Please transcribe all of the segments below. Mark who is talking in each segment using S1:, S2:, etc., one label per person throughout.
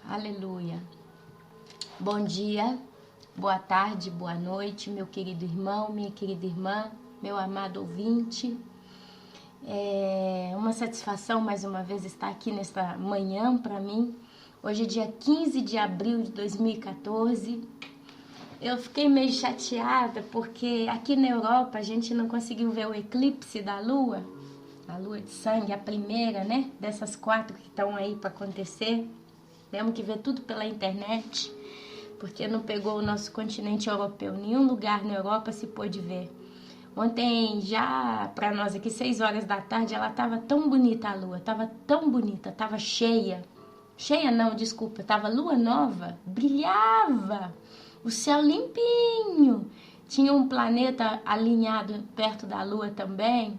S1: Aleluia. Bom dia, boa tarde, boa noite, meu querido irmão, minha querida irmã, meu amado ouvinte. É uma satisfação mais uma vez estar aqui nesta manhã para mim. Hoje é dia 15 de abril de 2014. Eu fiquei meio chateada porque aqui na Europa a gente não conseguiu ver o eclipse da Lua, a Lua de sangue, a primeira, né? Dessas 4 que estão aí para acontecer. Temos que ver tudo pela internet, porque não pegou o nosso continente europeu. Nenhum lugar na Europa se pôde ver. Ontem, já para nós aqui, 6 horas da tarde, ela estava tão bonita a lua, estava tão bonita, estava cheia. Cheia não, desculpa, estava lua nova, brilhava, o céu limpinho. Tinha um planeta alinhado perto da lua também.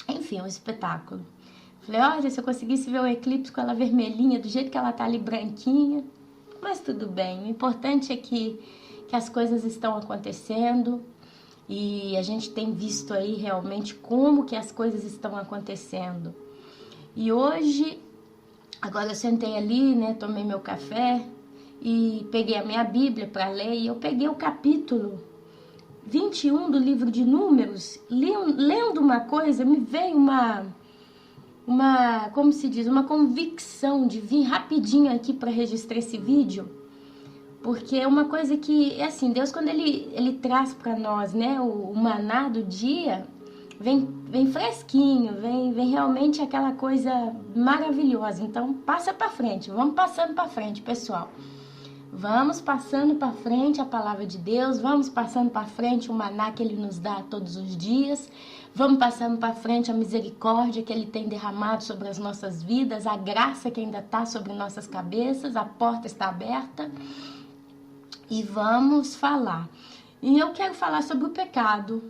S1: Enfim, um espetáculo. Falei, olha, se eu conseguisse ver o eclipse com ela vermelhinha, do jeito que ela tá ali branquinha, mas tudo bem. O importante é que as coisas estão acontecendo e a gente tem visto aí realmente como que as coisas estão acontecendo. E hoje, agora eu sentei ali, né, tomei meu café e peguei a minha Bíblia para ler e eu peguei o capítulo 21 do livro de Números, lendo uma coisa, me veio como se diz, uma convicção de vir rapidinho aqui para registrar esse vídeo, porque é uma coisa que, é assim, Deus quando ele traz para nós, né, o maná do dia, vem fresquinho, vem realmente aquela coisa maravilhosa. Então passa para frente, vamos passando para frente, pessoal. Vamos passando para frente a palavra de Deus, vamos passando para frente o maná que Ele nos dá todos os dias, vamos passando para frente a misericórdia que Ele tem derramado sobre as nossas vidas, a graça que ainda está sobre nossas cabeças, a porta está aberta e vamos falar. E eu quero falar sobre o pecado,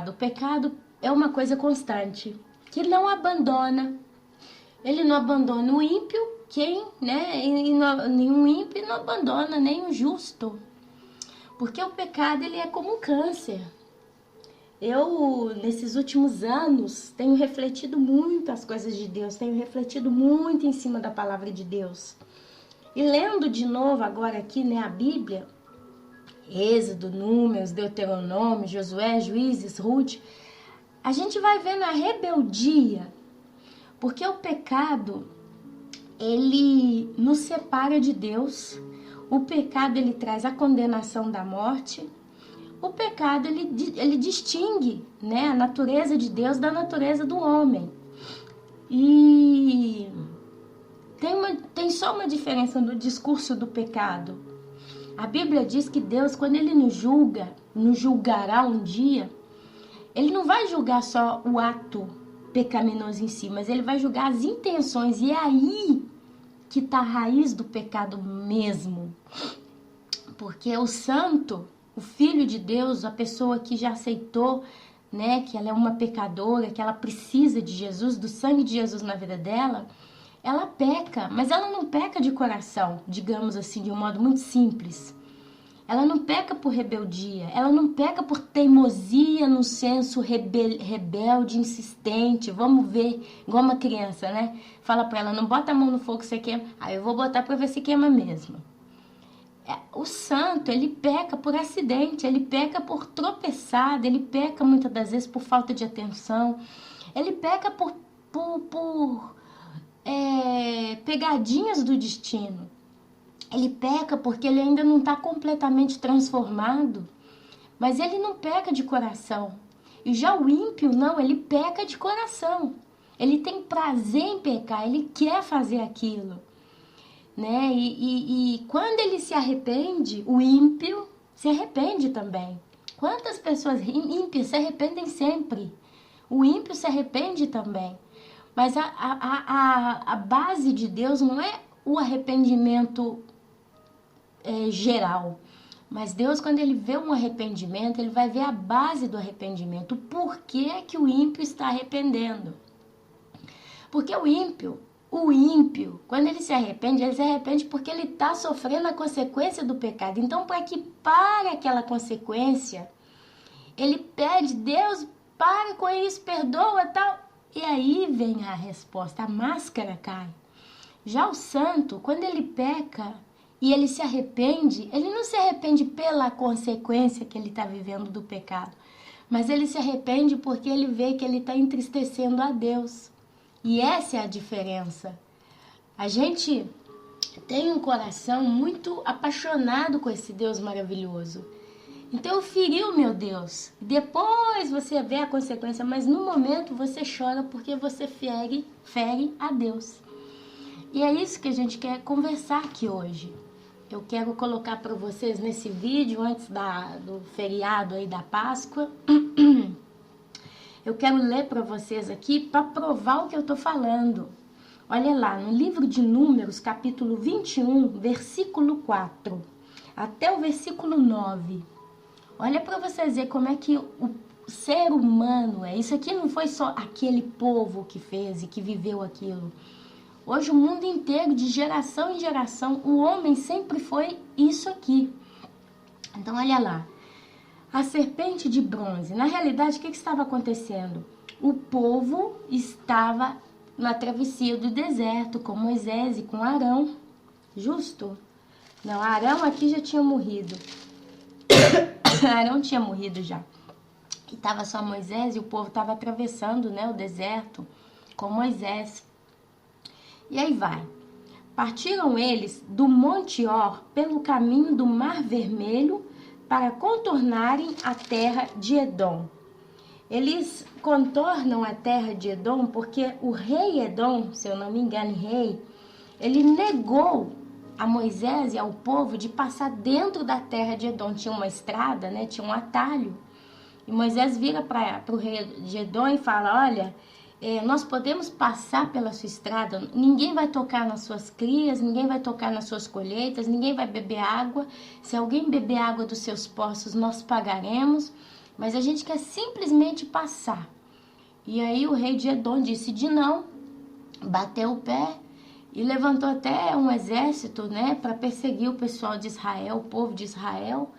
S1: O pecado é uma coisa constante, que não abandona. Ele não abandona o ímpio, nenhum ímpio não abandona nem o justo. Porque o pecado, ele é como um câncer. Eu, nesses últimos anos, tenho refletido muito as coisas de Deus, tenho refletido muito em cima da palavra de Deus. E lendo de novo agora aqui, né, a Bíblia, Êxodo, Números, Deuteronômio, Josué, Juízes, Ruth, a gente vai vendo a rebeldia. Porque o pecado, ele nos separa de Deus. O pecado, ele traz a condenação da morte. O pecado, ele distingue, né, a natureza de Deus da natureza do homem. E tem só uma diferença no discurso do pecado. A Bíblia diz que Deus, quando Ele nos julgará um dia, Ele não vai julgar só o ato pecaminoso em si, mas Ele vai julgar as intenções. E é aí que está a raiz do pecado mesmo. Porque o santo, o Filho de Deus, a pessoa que já aceitou, né, que ela é uma pecadora, que ela precisa de Jesus, do sangue de Jesus na vida dela, ela peca, mas ela não peca de coração, digamos assim, de um modo muito simples. Ela não peca por rebeldia, ela não peca por teimosia no senso rebelde, insistente. Vamos ver, igual uma criança, né? Fala pra ela, não bota a mão no fogo que você queima. Aí eu vou botar pra ver se queima mesmo. O santo, ele peca por acidente, ele peca por tropeçada, ele peca muitas das vezes por falta de atenção, ele peca por pegadinhas do destino. Ele peca porque ele ainda não está completamente transformado, mas ele não peca de coração. E já o ímpio, não, ele peca de coração. Ele tem prazer em pecar, ele quer fazer aquilo, né? E quando ele se arrepende, o ímpio se arrepende também. Quantas pessoas ímpias se arrependem sempre? O ímpio se arrepende também. Mas a base de Deus não é o arrependimento geral. Mas Deus, quando Ele vê um arrependimento, Ele vai ver a base do arrependimento. O porquê que o ímpio está arrependendo. Porque o ímpio, quando ele se arrepende porque ele está sofrendo a consequência do pecado. Então, para que pare aquela consequência, ele pede, Deus, para com isso, perdoa, tal. E aí vem a resposta, a máscara cai. Já o santo, quando ele peca e ele se arrepende, ele não se arrepende pela consequência que ele está vivendo do pecado, mas ele se arrepende porque ele vê que ele está entristecendo a Deus. E essa é a diferença. A gente tem um coração muito apaixonado com esse Deus maravilhoso. Então eu feri o meu Deus. Depois você vê a consequência, mas no momento você chora porque você fere a Deus. E é isso que a gente quer conversar aqui hoje. Eu quero colocar para vocês nesse vídeo, antes do feriado aí da Páscoa, eu quero ler para vocês aqui para provar o que eu estou falando. Olha lá, no livro de Números, capítulo 21, versículo 4, até o versículo 9. Olha para vocês verem como é que o ser humano é. Isso aqui não foi só aquele povo que fez e que viveu aquilo. Hoje o mundo inteiro, de geração em geração, o homem sempre foi isso aqui. Então olha lá, a serpente de bronze. Na realidade, o que estava acontecendo? O povo estava na travessia do deserto com Moisés e com Arão. Justo? Não, Arão aqui já tinha morrido. Arão tinha morrido já. E estava só Moisés e o povo estava atravessando, né, o deserto com Moisés. E aí vai. Partiram eles do Monte Or pelo caminho do Mar Vermelho para contornarem a terra de Edom. Eles contornam a terra de Edom porque o rei Edom, se eu não me engano, ele negou a Moisés e ao povo de passar dentro da terra de Edom. Tinha uma estrada, né? Tinha um atalho. E Moisés vira para o rei de Edom e fala, olha, nós podemos passar pela sua estrada, ninguém vai tocar nas suas crias, ninguém vai tocar nas suas colheitas, ninguém vai beber água. Se alguém beber água dos seus poços, nós pagaremos, mas a gente quer simplesmente passar. E aí o rei de Edom disse de não, bateu o pé e levantou até um exército, né, para perseguir o pessoal de Israel, o povo de Israel,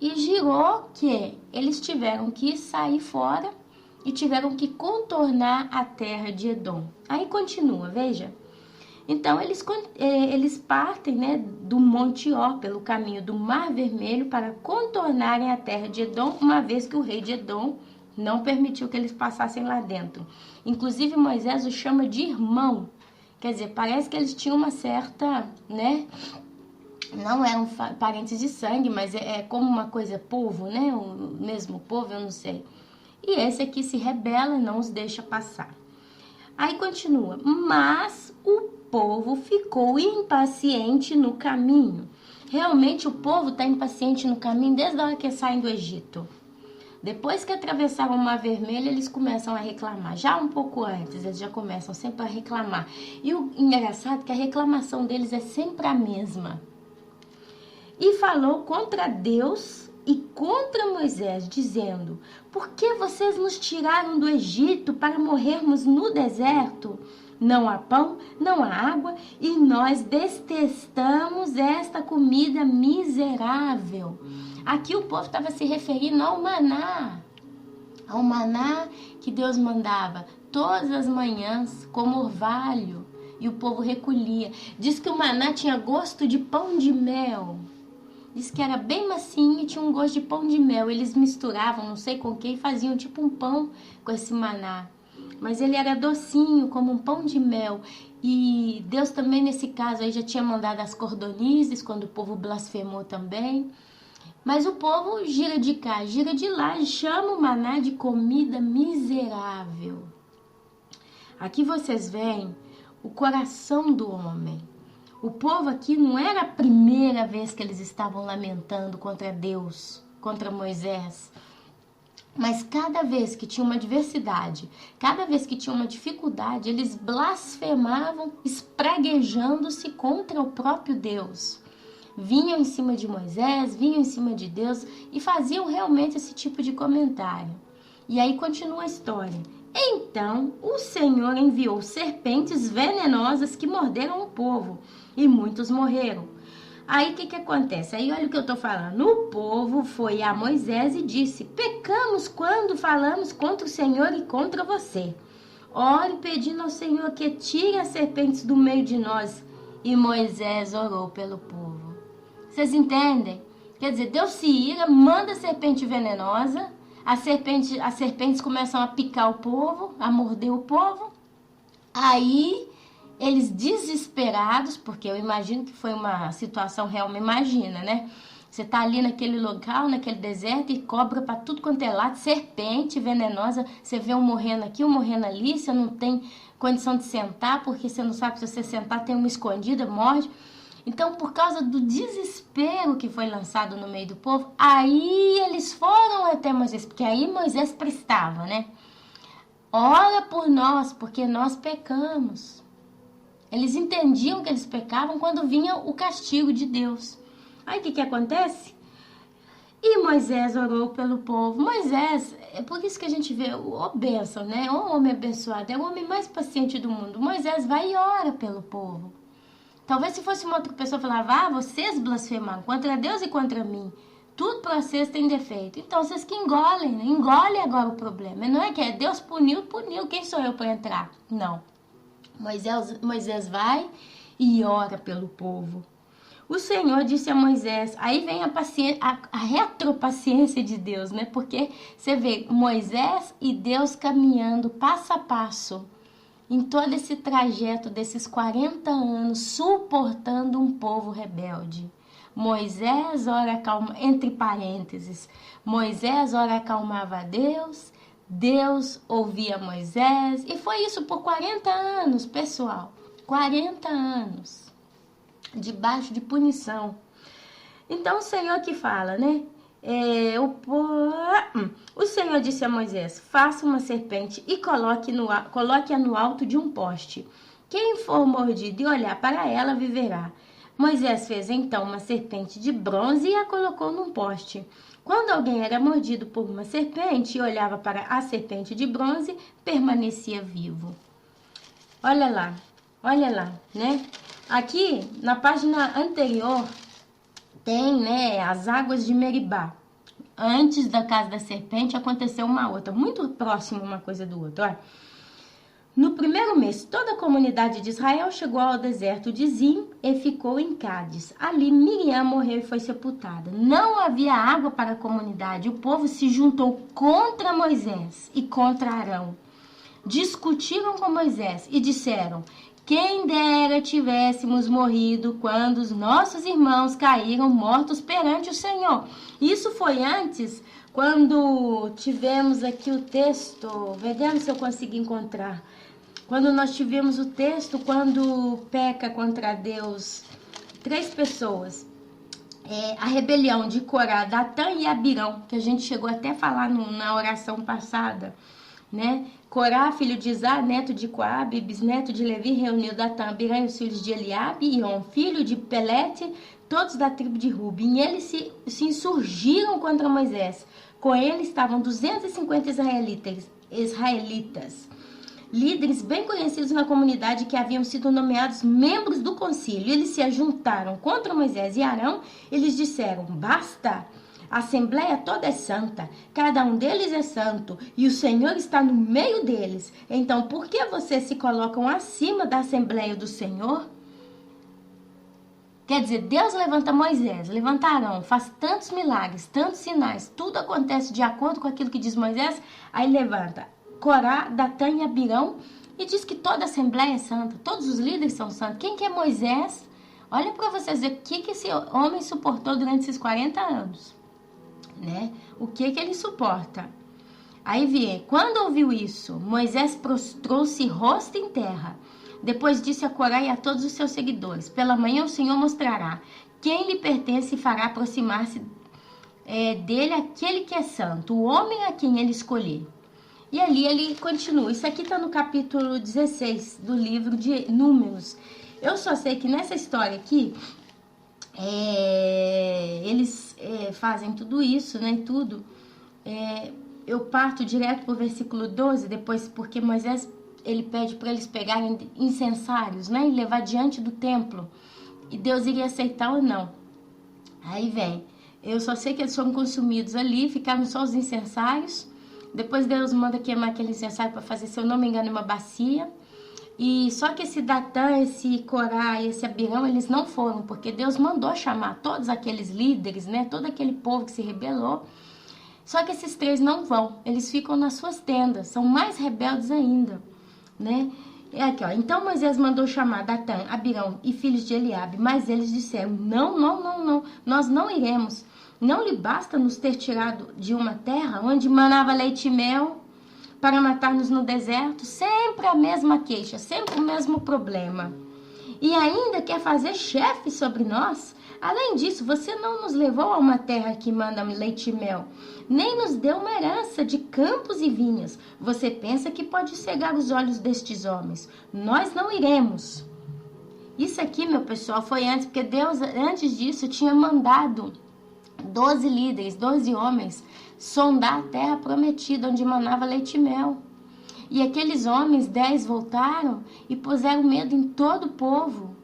S1: e girou que eles tiveram que sair fora e tiveram que contornar a terra de Edom. Aí continua, veja. Então eles partem, né, do Monte Or pelo caminho do Mar Vermelho para contornarem a terra de Edom, uma vez que o rei de Edom não permitiu que eles passassem lá dentro. Inclusive Moisés o chama de irmão. Quer dizer, parece que eles tinham uma certa, né, não eram parentes de sangue, mas é como uma coisa povo, né, o mesmo povo, eu não sei. E esse aqui se rebela e não os deixa passar. Aí continua, mas o povo ficou impaciente no caminho. Realmente o povo está impaciente no caminho desde a hora que saem do Egito. Depois que atravessaram o Mar Vermelho, eles começam a reclamar. Já um pouco antes, eles já começam sempre a reclamar. E o engraçado é que a reclamação deles é sempre a mesma. E falou contra Deus e contra Moisés, dizendo, por que vocês nos tiraram do Egito para morrermos no deserto? Não há pão, não há água, e nós detestamos esta comida miserável. Aqui o povo estava se referindo ao maná que Deus mandava todas as manhãs como orvalho, e o povo recolhia. Diz que o maná tinha gosto de pão de mel. Diz que era bem macinho e tinha um gosto de pão de mel. Eles misturavam, não sei com o que, e faziam tipo um pão com esse maná. Mas ele era docinho, como um pão de mel. E Deus também, nesse caso, aí já tinha mandado as cordonizes, quando o povo blasfemou também. Mas o povo gira de cá, gira de lá, e chama o maná de comida miserável. Aqui vocês veem o coração do homem. O povo aqui não era a primeira vez que eles estavam lamentando contra Deus, contra Moisés. Mas cada vez que tinha uma adversidade, cada vez que tinha uma dificuldade, eles blasfemavam, espraguejando-se contra o próprio Deus. Vinham em cima de Moisés, vinham em cima de Deus e faziam realmente esse tipo de comentário. E aí continua a história. Então o Senhor enviou serpentes venenosas que morderam o povo e muitos morreram. Aí o que acontece? Aí olha o que eu estou falando. O povo foi a Moisés e disse, pecamos quando falamos contra o Senhor e contra você. ore pedindo ao Senhor que tire as serpentes do meio de nós. E Moisés orou pelo povo. Vocês entendem? Quer dizer, Deus se ira, manda a serpente venenosa, as serpentes começam a picar o povo, a morder o povo. Aí, eles desesperados, porque eu imagino que foi uma situação real, imagina, né? Você tá ali naquele local, naquele deserto, e cobra pra tudo quanto é lado, serpente venenosa, você vê um morrendo aqui, um morrendo ali, você não tem condição de sentar, porque você não sabe se você sentar tem uma escondida, morde. Então, por causa do desespero que foi lançado no meio do povo, aí eles foram até Moisés, porque aí Moisés prestava, né? Ora por nós, porque nós pecamos. Eles entendiam que eles pecavam quando vinha o castigo de Deus. Aí o que acontece? E Moisés orou pelo povo. Moisés, é por isso que a gente vê o bênção, né? O homem abençoado, é o homem mais paciente do mundo. Moisés vai e ora pelo povo. Talvez se fosse uma outra pessoa falava, vocês blasfemaram contra Deus e contra mim. Tudo para vocês tem defeito. Então vocês que engolem, né? Engolem agora o problema. Não é que é Deus puniu. Quem sou eu para entrar? Não. Moisés vai e ora pelo povo. O Senhor disse a Moisés, aí vem a retropaciência de Deus, né? Porque você vê Moisés e Deus caminhando passo a passo em todo esse trajeto desses 40 anos, suportando um povo rebelde. Moisés, ora acalma, entre parênteses, Moisés, ora acalmava a Deus, Deus ouvia Moisés, e foi isso por 40 anos, pessoal, 40 anos, debaixo de punição. Então o Senhor que fala, né? O Senhor disse a Moisés, faça uma serpente e coloque-a no alto de um poste. Quem for mordido e olhar para ela viverá. Moisés fez então uma serpente de bronze e a colocou num poste. Quando alguém era mordido por uma serpente e olhava para a serpente de bronze, permanecia vivo. Olha lá, né? Aqui, na página anterior, tem, né, as águas de Meribá. Antes da casa da serpente aconteceu uma outra, muito próxima uma coisa do outro. Olha. No primeiro mês, toda a comunidade de Israel chegou ao deserto de Zim e ficou em Cádiz. Ali Miriam morreu e foi sepultada. Não havia água para a comunidade. O povo se juntou contra Moisés e contra Arão. Discutiram com Moisés e disseram: quem dera tivéssemos morrido quando os nossos irmãos caíram mortos perante o Senhor. Isso foi antes, quando tivemos aqui o texto, vejamos se eu consigo encontrar. Quando nós tivemos o texto, quando peca contra Deus 3 pessoas. A rebelião de Corá, Datã e Abirão, que a gente chegou até a falar na oração passada, né? Corá, filho de Izá, neto de Coabe, bisneto de Levi, reuniu Datã, Abirã e os filhos de Eliabe, e On, filho de Pelete, todos da tribo de Ruben. E eles se insurgiram contra Moisés. Com ele estavam 250 israelitas, líderes bem conhecidos na comunidade que haviam sido nomeados membros do concílio. Eles se ajuntaram contra Moisés e Arão. Eles disseram: basta! A assembleia toda é santa, cada um deles é santo, e o Senhor está no meio deles. Então, por que vocês se colocam acima da assembleia do Senhor? Quer dizer, Deus levanta Moisés, levanta Arão, faz tantos milagres, tantos sinais, tudo acontece de acordo com aquilo que diz Moisés, aí levanta Corá, Datã e Abirão e diz que toda a assembleia é santa, todos os líderes são santos. Quem que é Moisés? Olha para vocês ver o que esse homem suportou durante esses 40 anos. Né? O que ele suporta? Aí vem, quando ouviu isso, Moisés prostrou-se rosto em terra. Depois disse a Corá e a todos os seus seguidores: pela manhã o Senhor mostrará quem lhe pertence e fará aproximar-se dele aquele que é santo, o homem a quem ele escolher. E ali ele continua. Isso aqui está no capítulo 16 do livro de Números. Eu só sei que nessa história aqui eles fazem tudo isso, né? Tudo. Eu parto direto para o versículo 12, depois, porque Moisés ele pede para eles pegarem incensários, né? E levar diante do templo. E Deus iria aceitar ou não. Aí vem. Eu só sei que eles foram consumidos ali, ficaram só os incensários. Depois Deus manda queimar aquele incensário para fazer, se eu não me engano, uma bacia. E só que esse Datã, esse Corá e esse Abirão, eles não foram, porque Deus mandou chamar todos aqueles líderes, né? Todo aquele povo que se rebelou. Só que esses 3 não vão, eles ficam nas suas tendas, são mais rebeldes ainda, né? É aqui, ó. Então Moisés mandou chamar Datã, Abirão e filhos de Eliabe, mas eles disseram: não, nós não iremos. Não lhe basta nos ter tirado de uma terra onde manava leite e mel para matar-nos no deserto? Sempre a mesma queixa, sempre o mesmo problema. E ainda quer fazer chefe sobre nós? Além disso, você não nos levou a uma terra que manda leite e mel, nem nos deu uma herança de campos e vinhas. Você pensa que pode cegar os olhos destes homens? Nós não iremos. Isso aqui, meu pessoal, foi antes, porque Deus, antes disso, tinha mandado 12 líderes, 12 homens, sondar a terra prometida, onde manava leite e mel. E aqueles homens, 10 voltaram e puseram medo em todo o povo.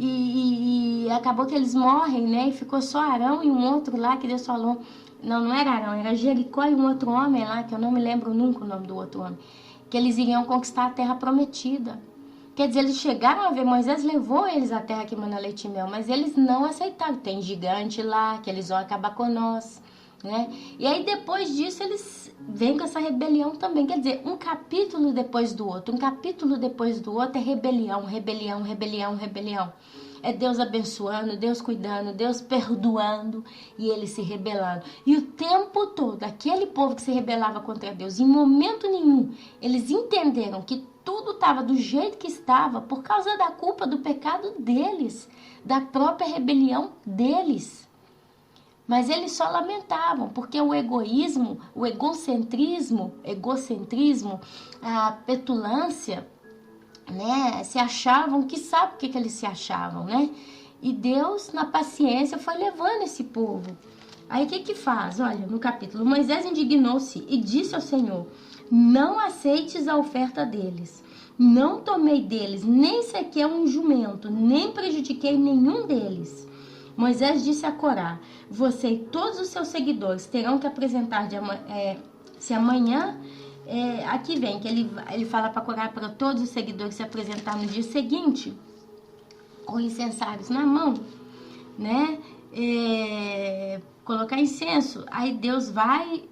S1: E acabou que eles morrem, né? E ficou só Arão e um outro lá que Deus falou. Não era Arão, era Jericó e um outro homem lá, que eu não me lembro nunca o nome do outro homem. Que eles iriam conquistar a terra prometida. Quer dizer, eles chegaram a ver, Moisés levou eles à terra que mana leite e mel, mas eles não aceitaram. Tem gigante lá, que eles vão acabar com nós, né? E aí depois disso eles vêm com essa rebelião também. Quer dizer, um capítulo depois do outro, é rebelião, rebelião, rebelião, rebelião. É Deus abençoando, Deus cuidando, Deus perdoando e eles se rebelando. E o tempo todo, aquele povo que se rebelava contra Deus, em momento nenhum, eles entenderam que tudo estava do jeito que estava por causa da culpa do pecado deles, da própria rebelião deles. Mas eles só lamentavam, porque o egoísmo, o egocentrismo, a petulância, né, se achavam que sabe o que eles se achavam, né? E Deus, na paciência, foi levando esse povo. Aí o que faz? Olha, no capítulo, Moisés indignou-se e disse ao Senhor: não aceites a oferta deles. Não tomei deles nem sequer um jumento, nem prejudiquei nenhum deles. Moisés disse a Corá: você e todos os seus seguidores terão que apresentar se amanhã... aqui vem que ele fala para Corá, para todos os seguidores se apresentar no dia seguinte, com incensários na mão, né? Colocar incenso. Aí Deus vai,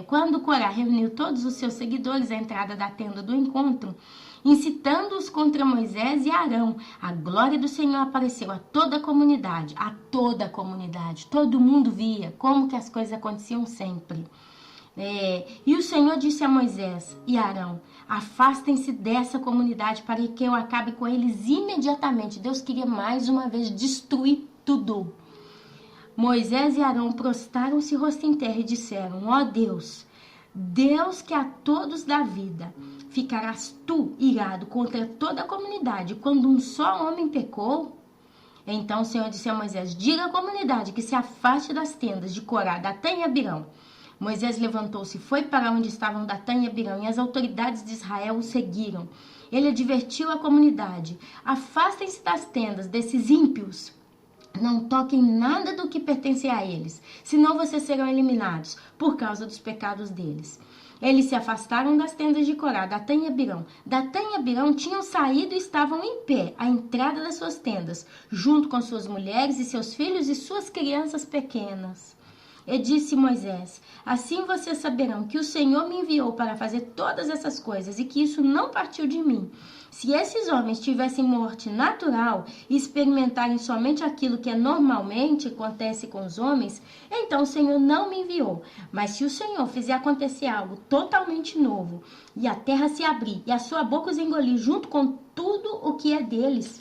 S1: quando Corá reuniu todos os seus seguidores à entrada da tenda do encontro, incitando-os contra Moisés e Arão, a glória do Senhor apareceu a toda a comunidade, todo mundo via como que as coisas aconteciam sempre. E o Senhor disse a Moisés e Arão: afastem-se dessa comunidade para que eu acabe com eles imediatamente. Deus queria mais uma vez destruir tudo. Moisés e Arão prostraram-se rosto em terra e disseram: ó Deus, Deus que a todos dá vida, ficarás tu irado contra toda a comunidade quando um só homem pecou? Então o Senhor disse a Moisés: diga à comunidade que se afaste das tendas de Corá, Datã e Abirão. Moisés levantou-se e foi para onde estavam Datã e Abirão, e as autoridades de Israel o seguiram. Ele advertiu a comunidade: afastem-se das tendas desses ímpios. Não toquem nada do que pertence a eles, senão vocês serão eliminados por causa dos pecados deles. Eles se afastaram das tendas de Corá, Datã e Abirão. Datã e Abirão tinham saído e estavam em pé, à entrada das suas tendas, junto com suas mulheres e seus filhos e suas crianças pequenas. E disse Moisés: assim vocês saberão que o Senhor me enviou para fazer todas essas coisas e que isso não partiu de mim. Se esses homens tivessem morte natural e experimentarem somente aquilo que normalmente acontece com os homens, então o Senhor não me enviou. Mas se o Senhor fizer acontecer algo totalmente novo, e a terra se abrir, e a sua boca os engolir junto com tudo o que é deles,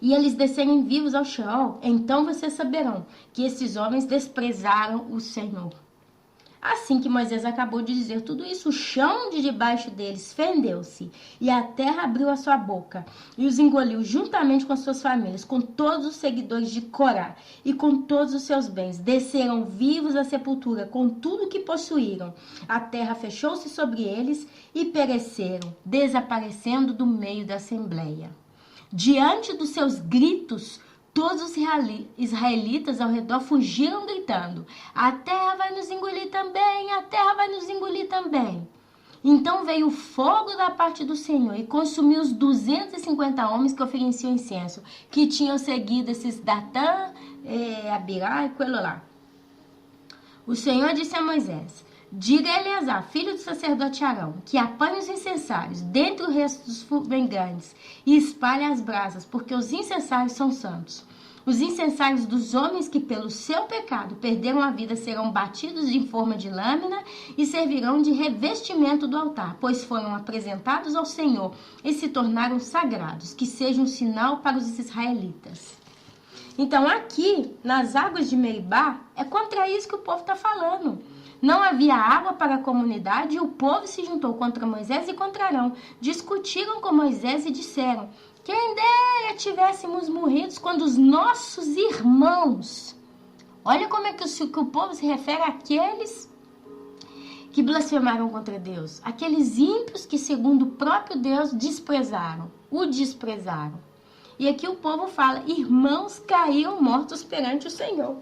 S1: e eles descerem vivos ao Sheol, então vocês saberão que esses homens desprezaram o Senhor. Assim que Moisés acabou de dizer tudo isso, o chão de debaixo deles fendeu-se, e a terra abriu a sua boca, e os engoliu juntamente com suas famílias, com todos os seguidores de Corá, e com todos os seus bens. Desceram vivos à sepultura, com tudo que possuíram. A terra fechou-se sobre eles, e pereceram, desaparecendo do meio da assembleia. Diante dos seus gritos, Todos os israelitas ao redor fugiram gritando: a terra vai nos engolir também, a terra vai nos engolir também. Então veio o fogo da parte do Senhor e consumiu os 250 homens que ofereciam incenso, que tinham seguido esses Datã, Abirá e Quelolá. O Senhor disse a Moisés: diga a Eleazar, filho do sacerdote Arão, que apanhe os incensários dentre o resto dos fumegantes e espalhe as brasas, porque os incensários são santos. Os incensários dos homens que pelo seu pecado perderam a vida serão batidos em forma de lâmina e servirão de revestimento do altar, pois foram apresentados ao Senhor e se tornaram sagrados, que seja um sinal para os israelitas. Então aqui, nas águas de Meribá, é contra isso que o povo está falando. Não havia água para a comunidade e o povo se juntou contra Moisés e contra Arão. Discutiram com Moisés e disseram: quem dera tivéssemos morrido quando os nossos irmãos... Olha como é que o povo se refere àqueles que blasfemaram contra Deus. Aqueles ímpios que, segundo o próprio Deus, o desprezaram. E aqui o povo fala: irmãos caíram mortos perante o Senhor.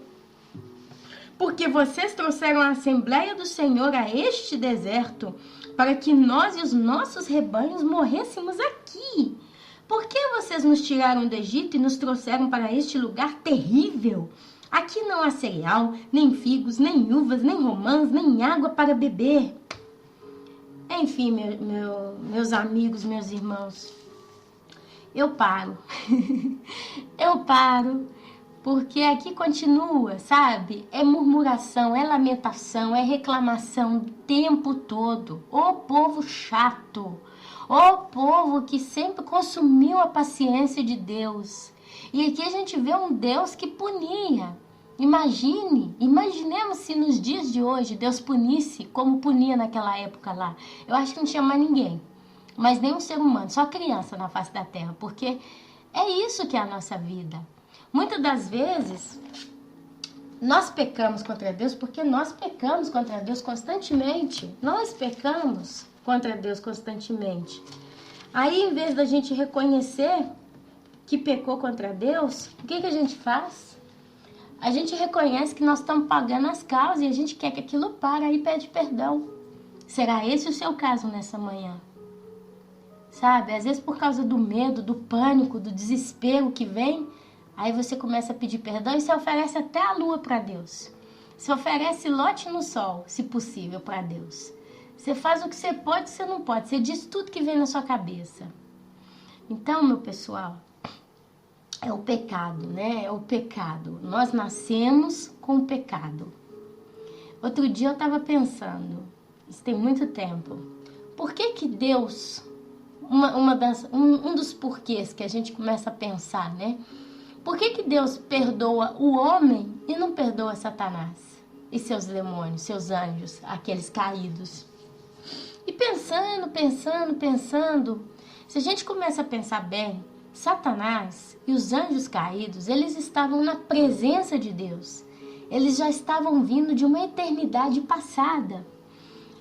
S1: Porque vocês trouxeram a Assembleia do Senhor a este deserto, para que nós e os nossos rebanhos morrêssemos aqui. Por que vocês nos tiraram do Egito e nos trouxeram para este lugar terrível? Aqui não há cereal, nem figos, nem uvas, nem romãs, nem água para beber. Enfim, meus amigos, meus irmãos, eu paro. Eu paro, porque aqui continua, sabe? É murmuração, é lamentação, é reclamação o tempo todo. Ô povo chato! Ô povo que sempre consumiu a paciência de Deus. E aqui a gente vê um Deus que punia. Imaginemos se nos dias de hoje Deus punisse como punia naquela época lá. Eu acho que não tinha mais ninguém, mas nem um ser humano, só criança na face da terra, porque é isso que é a nossa vida. Muitas das vezes nós pecamos contra Deus porque nós pecamos contra Deus constantemente. Nós pecamos contra Deus constantemente. Aí, em vez da gente reconhecer que pecou contra Deus, o que a gente faz? A gente reconhece que nós estamos pagando as causas e a gente quer que aquilo pare e pede perdão. Será esse o seu caso nessa manhã? Sabe, às vezes por causa do medo, do pânico, do desespero que vem, aí você começa a pedir perdão e você oferece até a lua para Deus. Você oferece lote no sol, se possível, para Deus. Você faz o que você pode e o que você não pode. Você diz tudo que vem na sua cabeça. Então, meu pessoal, é o pecado, né? É o pecado. Nós nascemos com o pecado. Outro dia eu estava pensando, isso tem muito tempo, por que Deus, um dos porquês que a gente começa a pensar, né? Por que Deus perdoa o homem e não perdoa Satanás e seus demônios, seus anjos, aqueles caídos? E pensando, se a gente começa a pensar bem, Satanás e os anjos caídos, eles estavam na presença de Deus. Eles já estavam vindo de uma eternidade passada,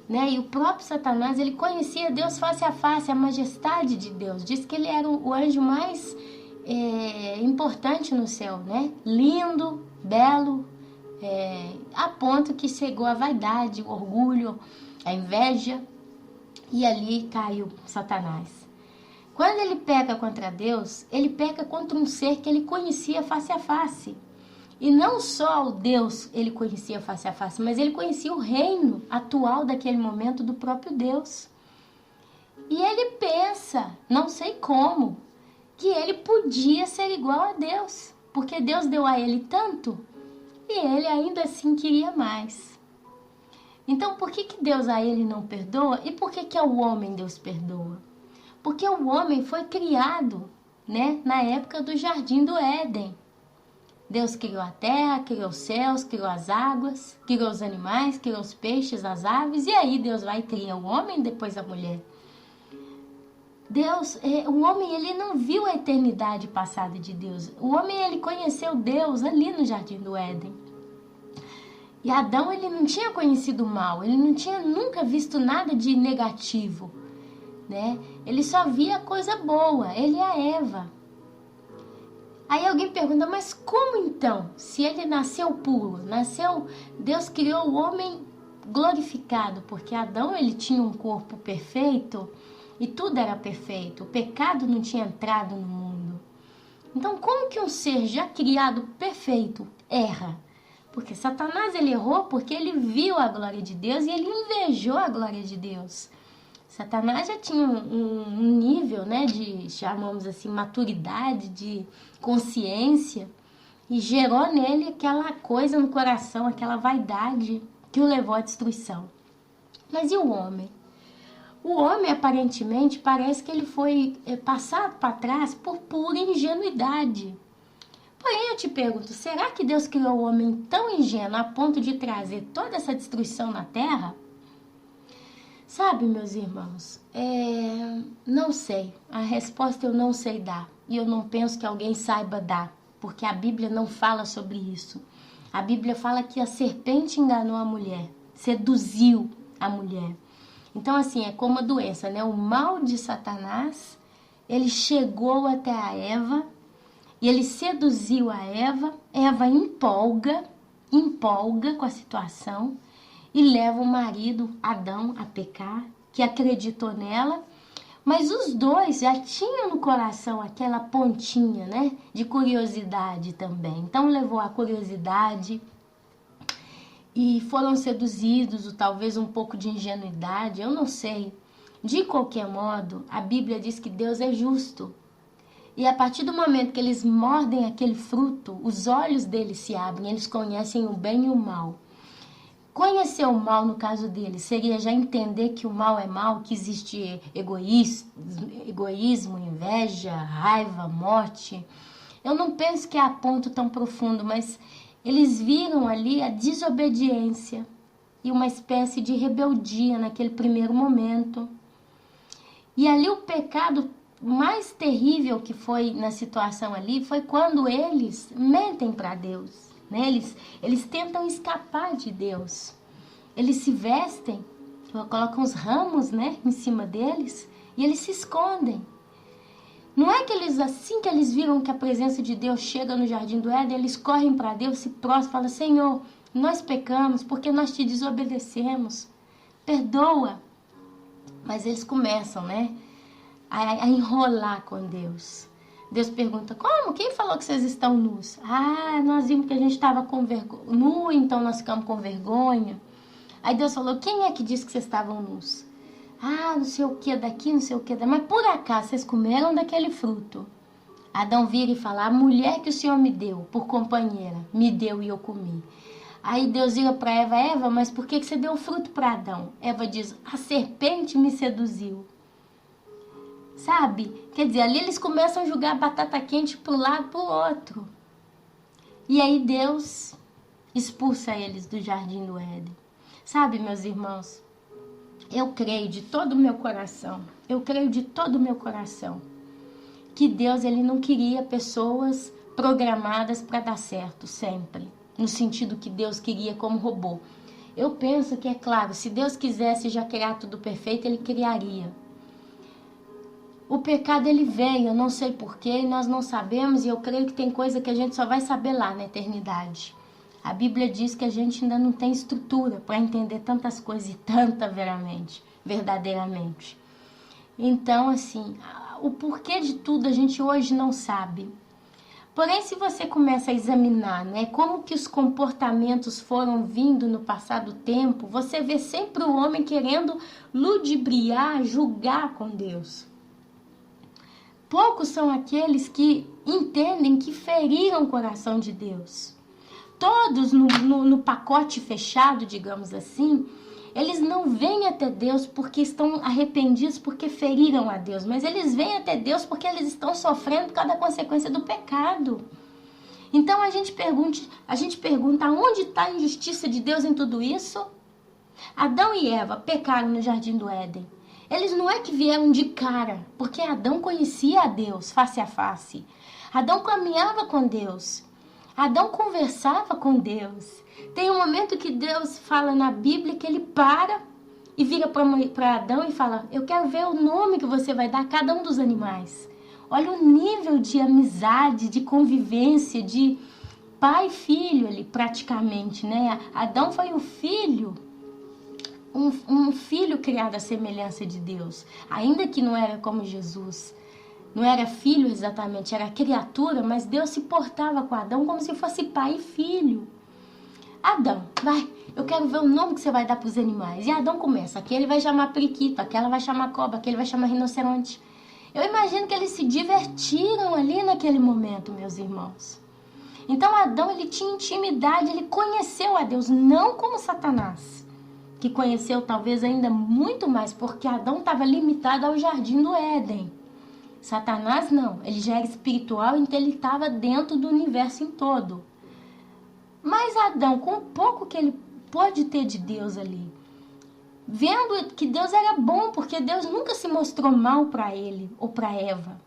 S1: né? E o próprio Satanás, ele conhecia Deus face a face, a majestade de Deus. Diz que ele era o anjo mais importante no céu, né? Lindo, belo, a ponto que chegou a vaidade, o orgulho, a inveja. E ali caiu Satanás. Quando ele peca contra Deus, ele peca contra um ser que ele conhecia face a face. E não só o Deus ele conhecia face a face, mas ele conhecia o reino atual daquele momento do próprio Deus. E ele pensa, não sei como, que ele podia ser igual a Deus, porque Deus deu a ele tanto e ele ainda assim queria mais. Então, por que Deus a ele não perdoa? E por que ao homem Deus perdoa? Porque o homem foi criado, né, na época do Jardim do Éden. Deus criou a terra, criou os céus, criou as águas, criou os animais, criou os peixes, as aves, e aí Deus vai criar o homem, depois a mulher. O homem, ele não viu a eternidade passada de Deus. O homem, ele conheceu Deus ali no Jardim do Éden. E Adão, ele não tinha conhecido o mal, ele não tinha nunca visto nada de negativo, né? Ele só via coisa boa, ele e a Eva. Aí alguém pergunta, mas como então? Se ele nasceu puro, Deus criou o homem glorificado, porque Adão ele tinha um corpo perfeito e tudo era perfeito, o pecado não tinha entrado no mundo. Então como que um ser já criado perfeito erra? Porque Satanás ele errou porque ele viu a glória de Deus e ele invejou a glória de Deus. Satanás já tinha um nível, né, de, chamamos assim, maturidade, de consciência, e gerou nele aquela coisa no coração, aquela vaidade que o levou à destruição. Mas e o homem? O homem, aparentemente, parece que ele foi passado para trás por pura ingenuidade. Porém, eu te pergunto, será que Deus criou o homem tão ingênuo a ponto de trazer toda essa destruição na Terra? Sabe, meus irmãos, não sei. A resposta eu não sei dar. E eu não penso que alguém saiba dar, porque a Bíblia não fala sobre isso. A Bíblia fala que a serpente enganou a mulher, seduziu a mulher. Então, assim, é como a doença, né? O mal de Satanás, ele chegou até a Eva e ele seduziu a Eva. Eva empolga com a situação e leva o marido, Adão, a pecar, que acreditou nela. Mas os dois já tinham no coração aquela pontinha, né, de curiosidade também. Então levou a curiosidade e foram seduzidos, ou talvez um pouco de ingenuidade, eu não sei. De qualquer modo, a Bíblia diz que Deus é justo. E a partir do momento que eles mordem aquele fruto, os olhos deles se abrem, eles conhecem o bem e o mal. Conhecer o mal, no caso dele, seria já entender que o mal é mal, que existe egoísmo, inveja, raiva, morte. Eu não penso que é a ponto tão profundo, mas eles viram ali a desobediência e uma espécie de rebeldia naquele primeiro momento. E ali o pecado mais terrível que foi na situação ali foi quando eles mentem para Deus. Né? Eles tentam escapar de Deus. Eles se vestem, colocam os ramos, né, em cima deles e eles se escondem. Não é que eles, assim que eles viram que a presença de Deus chega no Jardim do Éden, eles correm para Deus, se prostram e falam, Senhor, nós pecamos porque nós te desobedecemos. Perdoa. Mas eles começam, né, a enrolar com Deus. Deus pergunta, como? Quem falou que vocês estão nus? Ah, nós vimos que a gente estava nu, então nós ficamos com vergonha. Aí Deus falou, quem é que disse que vocês estavam nus? Ah, não sei o que daqui, não sei o que daqui. Mas por acaso vocês comeram daquele fruto? Adão vira e fala, a mulher que o Senhor me deu por companheira, me deu e eu comi. Aí Deus vira para Eva, Eva, mas por que você deu o fruto para Adão? Eva diz, a serpente me seduziu. Sabe? Quer dizer, ali eles começam a jogar batata quente para um lado e para o outro. E aí Deus expulsa eles do Jardim do Éden. Sabe, meus irmãos, eu creio de todo o meu coração, que Deus ele não queria pessoas programadas para dar certo sempre, no sentido que Deus queria como robô. Eu penso que, é claro, se Deus quisesse já criar tudo perfeito, ele criaria. O pecado ele veio, eu não sei porquê, nós não sabemos, e eu creio que tem coisa que a gente só vai saber lá na eternidade. A Bíblia diz que a gente ainda não tem estrutura para entender tantas coisas e verdadeiramente. Então, assim, o porquê de tudo a gente hoje não sabe. Porém, se você começa a examinar, né, como que os comportamentos foram vindo no passado tempo, você vê sempre o homem querendo ludibriar, julgar com Deus. Poucos são aqueles que entendem que feriram o coração de Deus. Todos no pacote fechado, digamos assim, eles não vêm até Deus porque estão arrependidos, porque feriram a Deus, mas eles vêm até Deus porque eles estão sofrendo por causa da consequência do pecado. Então a gente pergunta, onde está a injustiça de Deus em tudo isso? Adão e Eva pecaram no Jardim do Éden. Eles não é que vieram de cara, porque Adão conhecia a Deus face a face. Adão caminhava com Deus. Adão conversava com Deus. Tem um momento que Deus fala na Bíblia que ele para e vira para Adão e fala, eu quero ver o nome que você vai dar a cada um dos animais. Olha o nível de amizade, de convivência, de pai e filho ali, praticamente, né? Adão foi o filho, um filho criado à semelhança de Deus. Ainda que não era como Jesus, não era filho exatamente, era criatura, mas Deus se portava com Adão como se fosse pai e filho. Adão, vai, eu quero ver o nome que você vai dar para os animais. E Adão começa, aquele vai chamar periquito, aquela vai chamar cobra, aquele vai chamar rinoceronte. Eu imagino que eles se divertiram ali naquele momento, meus irmãos. Então Adão, ele tinha intimidade, ele conheceu a Deus, não como Satanás, que conheceu talvez ainda muito mais, porque Adão estava limitado ao jardim do Éden. Satanás não, ele já era espiritual, então ele estava dentro do universo em todo. Mas Adão, com o pouco que ele pôde ter de Deus ali, vendo que Deus era bom, porque Deus nunca se mostrou mal para ele ou para Eva.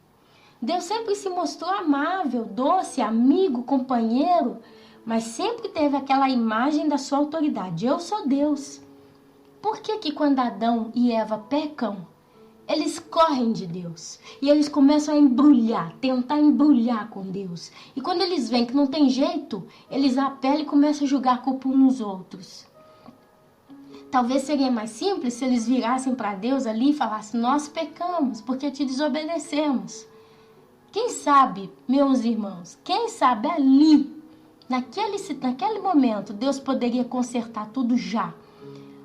S1: Deus sempre se mostrou amável, doce, amigo, companheiro, mas sempre teve aquela imagem da sua autoridade. Eu sou Deus. Por que que quando Adão e Eva pecam, eles correm de Deus e eles começam a embrulhar, tentar embrulhar com Deus? E quando eles veem que não tem jeito, eles apelam e começam a jogar a culpa uns nos outros. Talvez seria mais simples se eles virassem para Deus ali e falassem: nós pecamos porque te desobedecemos. Quem sabe, meus irmãos, quem sabe ali, naquele momento, Deus poderia consertar tudo já.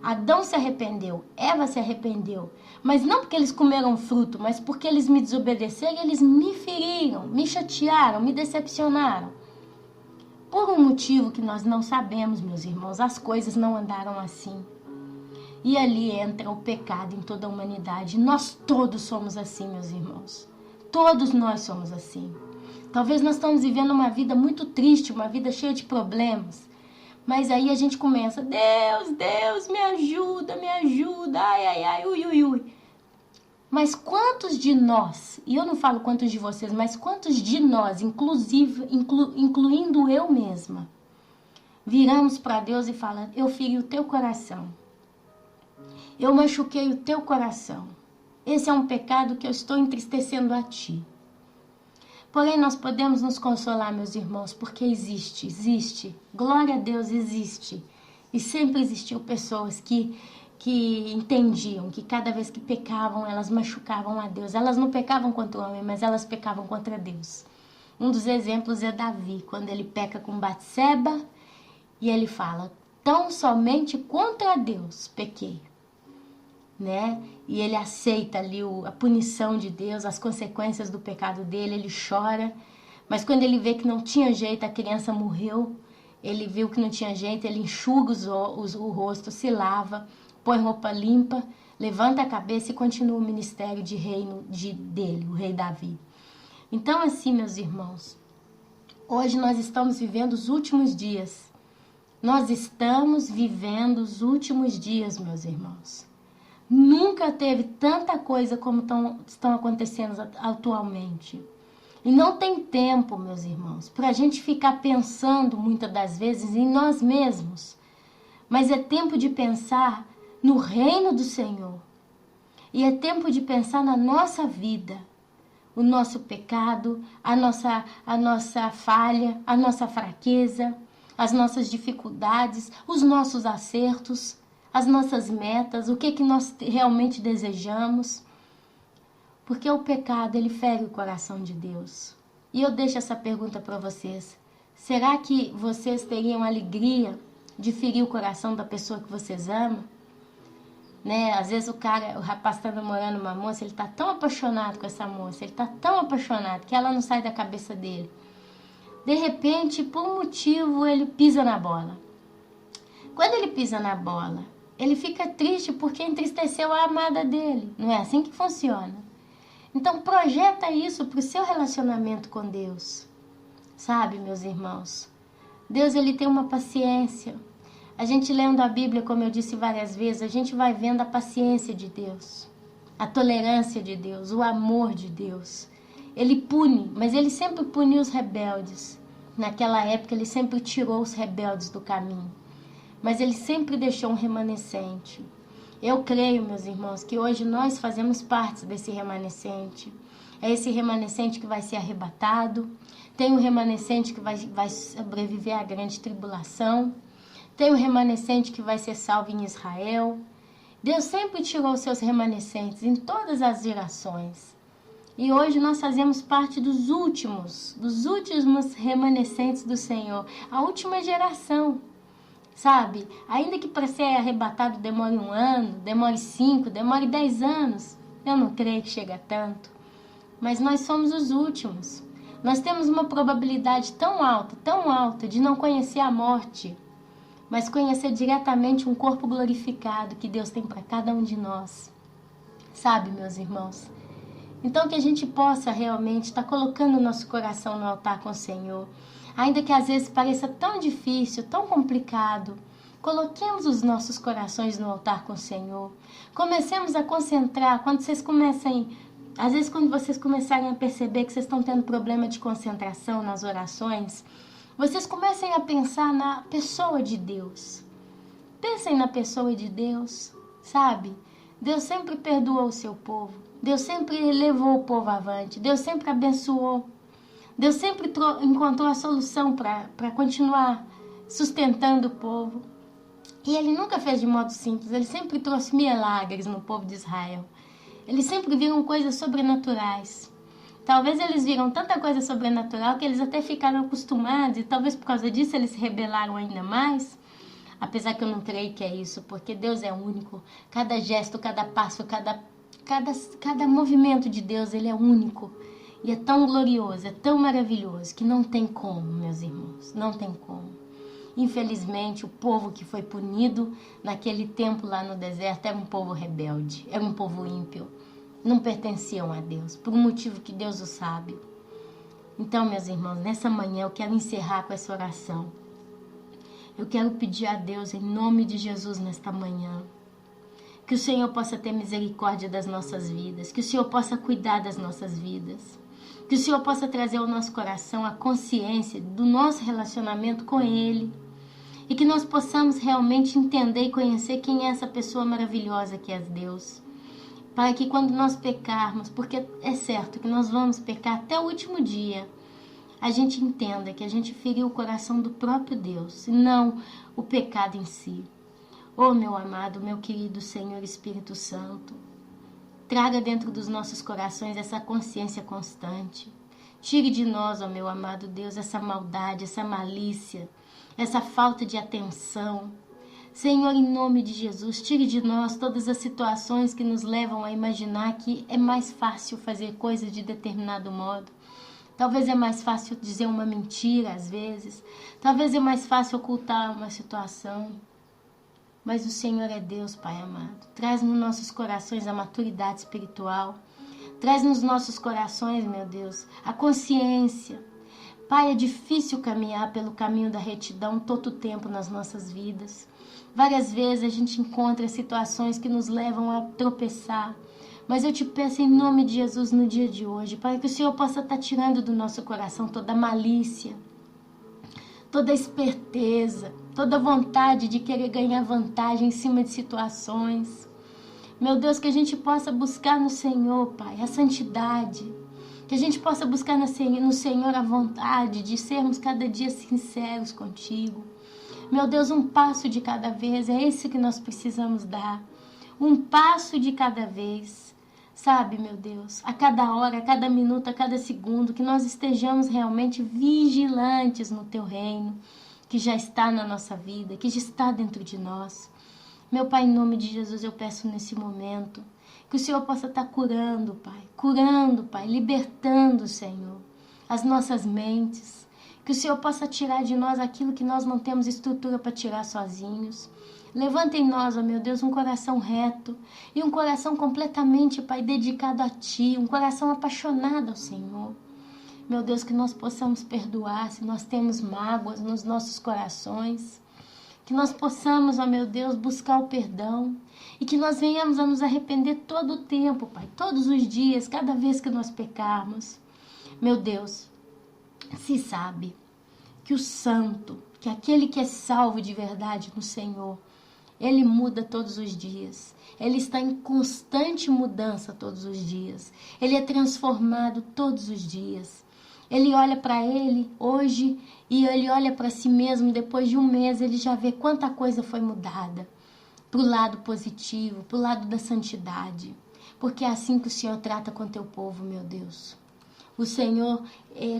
S1: Adão se arrependeu, Eva se arrependeu, mas não porque eles comeram fruto, mas porque eles me desobedeceram, eles me feriram, me chatearam, me decepcionaram. Por um motivo que nós não sabemos, meus irmãos, as coisas não andaram assim. E ali entra o pecado em toda a humanidade. Nós todos somos assim, meus irmãos. Todos nós somos assim. Talvez nós estamos vivendo uma vida muito triste, uma vida cheia de problemas. Mas aí a gente começa: Deus, Deus, me ajuda, ai, ai, ai, ui, ui, ui. Mas quantos de nós, e eu não falo quantos de vocês, mas quantos de nós, incluindo eu mesma, viramos para Deus e falamos: eu feri o teu coração. Eu machuquei o teu coração. Esse é um pecado que eu estou entristecendo a ti. Porém, nós podemos nos consolar, meus irmãos, porque existe. Glória a Deus, existe. E sempre existiu pessoas que entendiam que cada vez que pecavam, elas machucavam a Deus. Elas não pecavam contra o homem, mas elas pecavam contra Deus. Um dos exemplos é Davi, quando ele peca com Batseba e ele fala: tão somente contra Deus pequei. Né? E ele aceita ali a punição de Deus, as consequências do pecado dele, ele chora. Mas quando ele vê que não tinha jeito, a criança morreu, ele viu que não tinha jeito, ele enxuga o rosto, se lava, põe roupa limpa, levanta a cabeça e continua o ministério de reino dele, o rei Davi. Então assim, meus irmãos, hoje nós estamos vivendo os últimos dias. Nós estamos vivendo os últimos dias, meus irmãos. Nunca teve tanta coisa como estão acontecendo atualmente. E não tem tempo, meus irmãos, para a gente ficar pensando muitas das vezes em nós mesmos. Mas é tempo de pensar no reino do Senhor. E é tempo de pensar na nossa vida. O nosso pecado, a nossa falha, a nossa fraqueza, as nossas dificuldades, os nossos acertos, as nossas metas, o que nós realmente desejamos. Porque o pecado, ele fere o coração de Deus. E eu deixo essa pergunta para vocês. Será que vocês teriam alegria de ferir o coração da pessoa que vocês amam? Né? Às vezes o rapaz está namorando uma moça, ele está tão apaixonado com essa moça, ele está tão apaixonado que ela não sai da cabeça dele. De repente, por um motivo, ele pisa na bola. Quando ele pisa na bola, ele fica triste porque entristeceu a amada dele. Não é assim que funciona. Então, projeta isso para o seu relacionamento com Deus. Sabe, meus irmãos? Deus, ele tem uma paciência. A gente lendo a Bíblia, como eu disse várias vezes, a gente vai vendo a paciência de Deus, a tolerância de Deus, o amor de Deus. Ele pune, mas ele sempre puniu os rebeldes. Naquela época, ele sempre tirou os rebeldes do caminho. Mas ele sempre deixou um remanescente. Eu creio, meus irmãos, que hoje nós fazemos parte desse remanescente. É esse remanescente que vai ser arrebatado. Tem um remanescente que vai sobreviver à grande tribulação. Tem um remanescente que vai ser salvo em Israel. Deus sempre tirou os seus remanescentes em todas as gerações. E hoje nós fazemos parte dos últimos remanescentes do Senhor. A última geração, sabe? Ainda que para ser arrebatado demore 1 ano, demore 5, demore 10 anos. Eu não creio que chegue a tanto. Mas nós somos os últimos. Nós temos uma probabilidade tão alta de não conhecer a morte, mas conhecer diretamente um corpo glorificado que Deus tem para cada um de nós. Sabe, meus irmãos? Então que a gente possa realmente estar colocando o nosso coração no altar com o Senhor. Ainda que às vezes pareça tão difícil, tão complicado, coloquemos os nossos corações no altar com o Senhor. Comecemos a concentrar. Quando vocês começarem a perceber que vocês estão tendo problema de concentração nas orações, vocês comecem a pensar na pessoa de Deus. Pensem na pessoa de Deus, sabe? Deus sempre perdoou o seu povo. Deus sempre levou o povo avante. Deus sempre abençoou. Deus sempre encontrou a solução para continuar sustentando o povo. E Ele nunca fez de modo simples. Ele sempre trouxe milagres no povo de Israel. Eles sempre viram coisas sobrenaturais. Talvez eles viram tanta coisa sobrenatural que eles até ficaram acostumados. E talvez por causa disso eles se rebelaram ainda mais. Apesar que eu não creio que é isso. Porque Deus é único. Cada gesto, cada passo, cada movimento de Deus, Ele é único. E é tão glorioso, é tão maravilhoso, que não tem como, meus irmãos, não tem como. Infelizmente, o povo que foi punido naquele tempo lá no deserto era um povo rebelde, era um povo ímpio. Não pertenciam a Deus, por um motivo que Deus o sabe. Então, meus irmãos, nessa manhã eu quero encerrar com essa oração. Eu quero pedir a Deus, em nome de Jesus, nesta manhã, que o Senhor possa ter misericórdia das nossas vidas, que o Senhor possa cuidar das nossas vidas, que o Senhor possa trazer ao nosso coração a consciência do nosso relacionamento com Ele e que nós possamos realmente entender e conhecer quem é essa pessoa maravilhosa que é Deus, para que quando nós pecarmos, porque é certo que nós vamos pecar até o último dia, a gente entenda que a gente feriu o coração do próprio Deus e não o pecado em si. Oh, meu amado, meu querido Senhor Espírito Santo, traga dentro dos nossos corações essa consciência constante. Tire de nós, ó meu amado Deus, essa maldade, essa malícia, essa falta de atenção. Senhor, em nome de Jesus, tire de nós todas as situações que nos levam a imaginar que é mais fácil fazer coisas de determinado modo. Talvez é mais fácil dizer uma mentira às vezes. Talvez é mais fácil ocultar uma situação. Mas o Senhor é Deus, Pai amado. Traz nos nossos corações a maturidade espiritual. Traz nos nossos corações, meu Deus, a consciência. Pai, é difícil caminhar pelo caminho da retidão todo o tempo nas nossas vidas. Várias vezes a gente encontra situações que nos levam a tropeçar. Mas eu te peço em nome de Jesus no dia de hoje, para que o Senhor possa estar tirando do nosso coração toda a malícia, toda a esperteza, toda a vontade de querer ganhar vantagem em cima de situações. Meu Deus, que a gente possa buscar no Senhor, Pai, a santidade. Que a gente possa buscar no Senhor a vontade de sermos cada dia sinceros contigo. Meu Deus, um passo de cada vez, é esse que nós precisamos dar. Um passo de cada vez. Sabe, meu Deus, a cada hora, a cada minuto, a cada segundo, que nós estejamos realmente vigilantes no Teu reino, que já está na nossa vida, que já está dentro de nós. Meu Pai, em nome de Jesus, eu peço nesse momento que o Senhor possa estar curando, Pai, libertando, Senhor, as nossas mentes, que o Senhor possa tirar de nós aquilo que nós não temos estrutura para tirar sozinhos. Levanta em nós, ó meu Deus, um coração reto e um coração completamente, Pai, dedicado a Ti, um coração apaixonado ao Senhor. Meu Deus, que nós possamos perdoar se nós temos mágoas nos nossos corações, que nós possamos, ó meu Deus, buscar o perdão e que nós venhamos a nos arrepender todo o tempo, Pai, todos os dias, cada vez que nós pecarmos. Meu Deus, se sabe que o santo, que aquele que é salvo de verdade no Senhor, Ele muda todos os dias. Ele está em constante mudança todos os dias. Ele é transformado todos os dias. Ele olha para ele hoje e ele olha para si mesmo depois de um mês, ele já vê quanta coisa foi mudada para o lado positivo, para o lado da santidade. Porque é assim que o Senhor trata com teu povo, meu Deus. O Senhor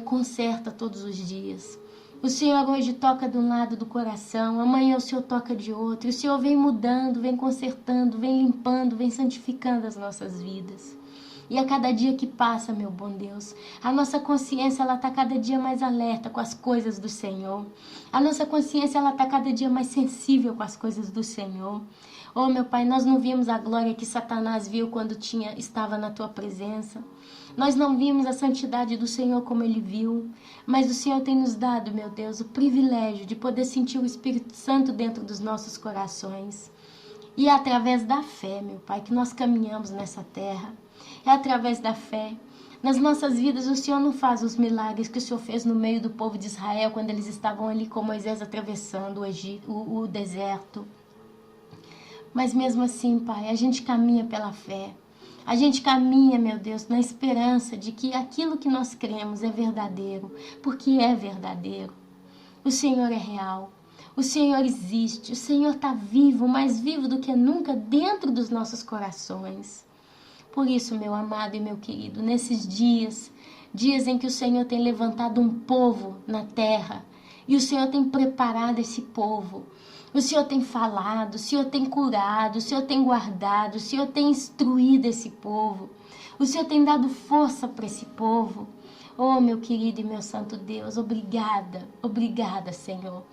S1: conserta todos os dias. O Senhor hoje toca de um lado do coração, amanhã o Senhor toca de outro. O Senhor vem mudando, vem consertando, vem limpando, vem santificando as nossas vidas. E a cada dia que passa, meu bom Deus, a nossa consciência ela está cada dia mais alerta com as coisas do Senhor. A nossa consciência ela está cada dia mais sensível com as coisas do Senhor. Oh, meu Pai, nós não vimos a glória que Satanás viu quando estava na Tua presença. Nós não vimos a santidade do Senhor como Ele viu. Mas o Senhor tem nos dado, meu Deus, o privilégio de poder sentir o Espírito Santo dentro dos nossos corações. E é através da fé, meu Pai, que nós caminhamos nessa terra. É através da fé. Nas nossas vidas, o Senhor não faz os milagres que o Senhor fez no meio do povo de Israel, quando eles estavam ali com Moisés atravessando o deserto. Mas mesmo assim, Pai, a gente caminha pela fé. A gente caminha, meu Deus, na esperança de que aquilo que nós cremos é verdadeiro, porque é verdadeiro. O Senhor é real. O Senhor existe. O Senhor está vivo, mais vivo do que nunca dentro dos nossos corações. Por isso, meu amado e meu querido, nesses dias em que o Senhor tem levantado um povo na terra, e o Senhor tem preparado esse povo, o Senhor tem falado, o Senhor tem curado, o Senhor tem guardado, o Senhor tem instruído esse povo, o Senhor tem dado força para esse povo. Oh, meu querido e meu santo Deus, obrigada, obrigada, Senhor,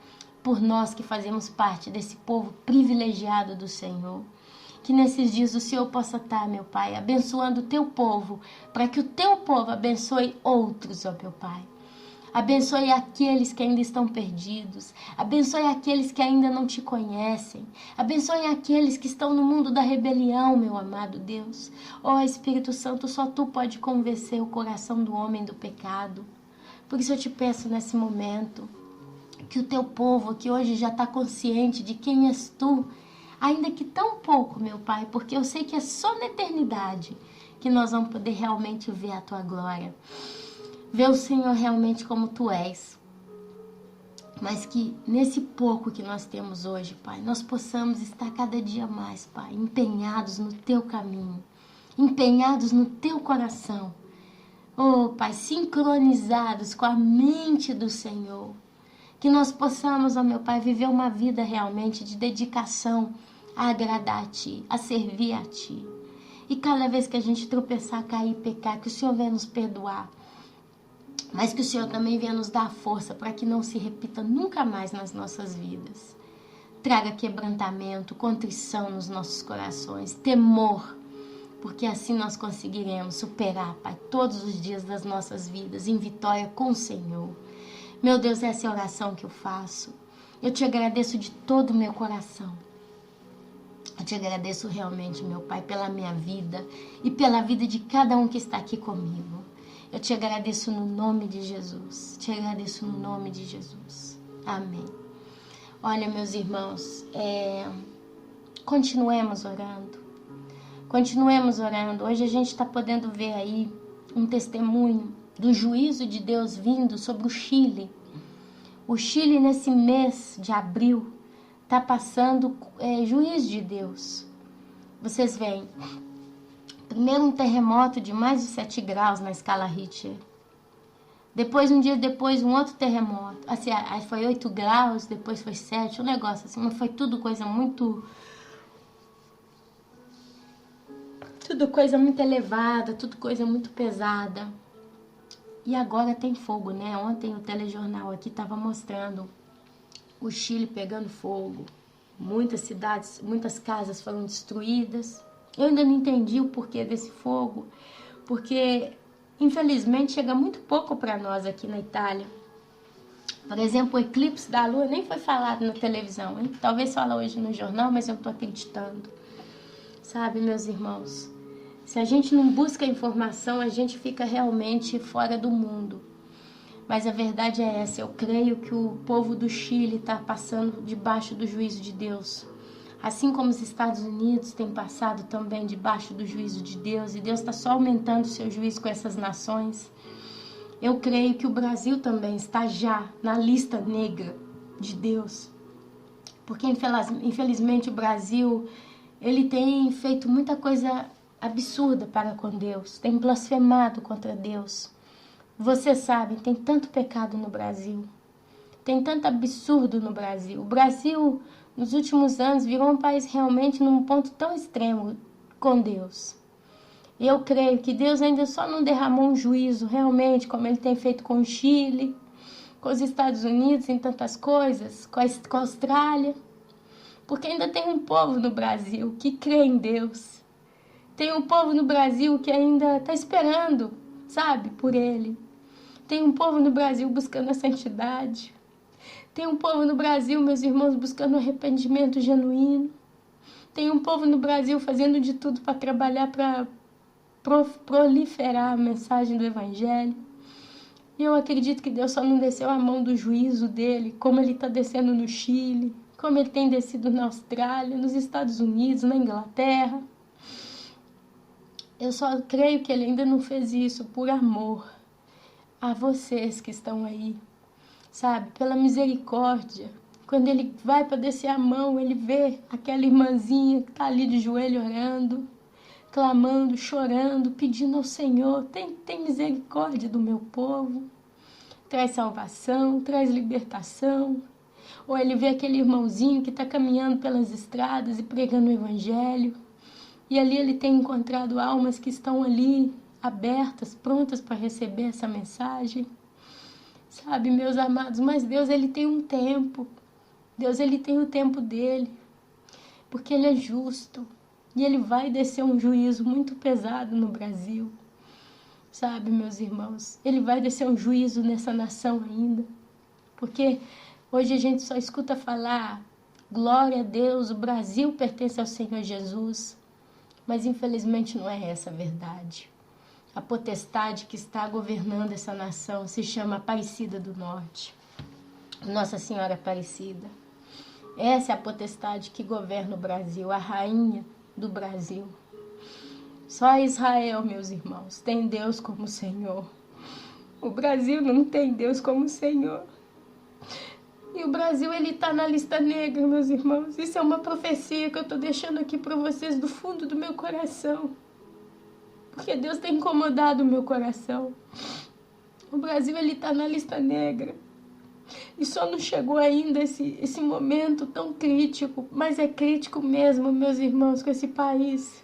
S1: por nós que fazemos parte desse povo privilegiado do Senhor. Que nesses dias o Senhor possa estar, meu Pai, abençoando o teu povo, para que o teu povo abençoe outros, ó meu Pai. Abençoe aqueles que ainda estão perdidos. Abençoe aqueles que ainda não te conhecem. Abençoe aqueles que estão no mundo da rebelião, meu amado Deus. Ó Espírito Santo, só tu pode convencer o coração do homem do pecado. Por isso eu te peço nesse momento que o teu povo, que hoje já está consciente de quem és tu, ainda que tão pouco, meu Pai, porque eu sei que é só na eternidade que nós vamos poder realmente ver a Tua glória. Ver o Senhor realmente como Tu és. Mas que nesse pouco que nós temos hoje, Pai, nós possamos estar cada dia mais, Pai, empenhados no Teu caminho, empenhados no Teu coração. Oh, Pai, sincronizados com a mente do Senhor. Que nós possamos, ó meu Pai, viver uma vida realmente de dedicação a agradar a Ti, a servir a Ti. E cada vez que a gente tropeçar, cair, pecar, que o Senhor venha nos perdoar. Mas que o Senhor também venha nos dar força para que não se repita nunca mais nas nossas vidas. Traga quebrantamento, contrição nos nossos corações, temor, porque assim nós conseguiremos superar, Pai, todos os dias das nossas vidas em vitória com o Senhor. Meu Deus, essa é a oração que eu faço. Eu te agradeço de todo o meu coração. Eu te agradeço realmente, meu Pai, pela minha vida e pela vida de cada um que está aqui comigo. Eu te agradeço no nome de Jesus. Te agradeço no nome de Jesus. Amém. Olha, meus irmãos, continuemos orando. Continuemos orando. Hoje a gente está podendo ver aí um testemunho do juízo de Deus vindo sobre o Chile. O Chile, nesse mês de abril, está passando juízo de Deus. Vocês veem, primeiro um terremoto de mais de 7 graus na escala Richter. Depois, um dia depois, um outro terremoto. Assim, aí foi 8 graus, depois foi 7, um negócio assim. Mas foi tudo coisa muito... Tudo coisa muito elevada, tudo coisa muito pesada. E agora tem fogo, né? Ontem o telejornal aqui estava mostrando o Chile pegando fogo. Muitas cidades, muitas casas foram destruídas. Eu ainda não entendi o porquê desse fogo, porque infelizmente chega muito pouco para nós aqui na Itália. Por exemplo, o eclipse da Lua nem foi falado na televisão, hein? Talvez fala hoje no jornal, mas eu não estou acreditando. Sabe, meus irmãos? Se a gente não busca informação, a gente fica realmente fora do mundo. Mas a verdade é essa, eu creio que o povo do Chile está passando debaixo do juízo de Deus. Assim como os Estados Unidos têm passado também debaixo do juízo de Deus, e Deus está só aumentando o seu juízo com essas nações, eu creio que o Brasil também está já na lista negra de Deus. Porque infelizmente o Brasil, ele tem feito muita coisa absurda para com Deus, tem blasfemado contra Deus. Você sabe, tem tanto pecado no Brasil, tem tanto absurdo no Brasil. O Brasil, nos últimos anos, virou um país realmente num ponto tão extremo com Deus. E eu creio que Deus ainda só não derramou um juízo realmente, como ele tem feito com o Chile, com os Estados Unidos, em tantas coisas, com a Austrália. Porque ainda tem um povo no Brasil que crê em Deus. Tem um povo no Brasil que ainda está esperando, sabe, por ele. Tem um povo no Brasil buscando a santidade. Tem um povo no Brasil, meus irmãos, buscando arrependimento genuíno. Tem um povo no Brasil fazendo de tudo para trabalhar, para proliferar a mensagem do Evangelho. E eu acredito que Deus só não desceu a mão do juízo dele, como ele está descendo no Chile, como ele tem descido na Austrália, nos Estados Unidos, na Inglaterra. Eu só creio que ele ainda não fez isso por amor a vocês que estão aí, sabe? Pela misericórdia. Quando ele vai para descer a mão, ele vê aquela irmãzinha que está ali de joelho orando, clamando, chorando, pedindo ao Senhor, tem misericórdia do meu povo, traz salvação, traz libertação. Ou ele vê aquele irmãozinho que está caminhando pelas estradas e pregando o Evangelho, e ali ele tem encontrado almas que estão ali abertas, prontas para receber essa mensagem. Sabe, meus amados, mas Deus, ele tem um tempo. Deus, ele tem o tempo dele, porque ele é justo. E ele vai descer um juízo muito pesado no Brasil. Sabe, meus irmãos, ele vai descer um juízo nessa nação ainda. Porque hoje a gente só escuta falar, glória a Deus, o Brasil pertence ao Senhor Jesus. Mas infelizmente não é essa a verdade. A potestade que está governando essa nação se chama Aparecida do Norte. Nossa Senhora Aparecida. Essa é a potestade que governa o Brasil, a rainha do Brasil. Só Israel, meus irmãos, tem Deus como Senhor. O Brasil não tem Deus como Senhor. E o Brasil, ele está na lista negra, meus irmãos. Isso é uma profecia que eu estou deixando aqui para vocês do fundo do meu coração. Porque Deus tem incomodado o meu coração. O Brasil, ele está na lista negra. E só não chegou ainda esse momento tão crítico. Mas é crítico mesmo, meus irmãos, com esse país.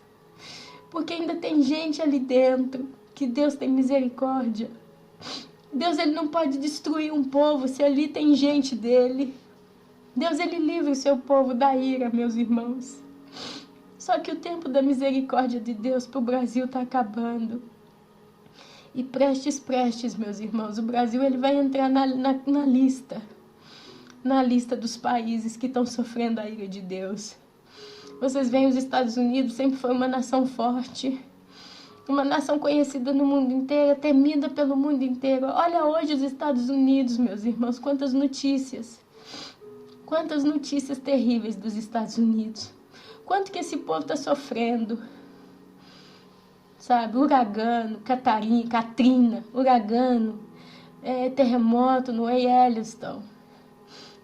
S1: Porque ainda tem gente ali dentro que Deus tem misericórdia. Deus, ele não pode destruir um povo se ali tem gente dele. Deus, ele livra o seu povo da ira, meus irmãos. Só que o tempo da misericórdia de Deus para o Brasil está acabando. E prestes, meus irmãos, o Brasil, ele vai entrar na lista. Na lista dos países que estão sofrendo a ira de Deus. Vocês veem, os Estados Unidos sempre foi uma nação forte. Uma nação conhecida no mundo inteiro, temida pelo mundo inteiro. Olha hoje os Estados Unidos, meus irmãos, quantas notícias. Quantas notícias terríveis dos Estados Unidos. Quanto que esse povo está sofrendo. Sabe, uragano, Katrina, uragano, terremoto no Yellowstone.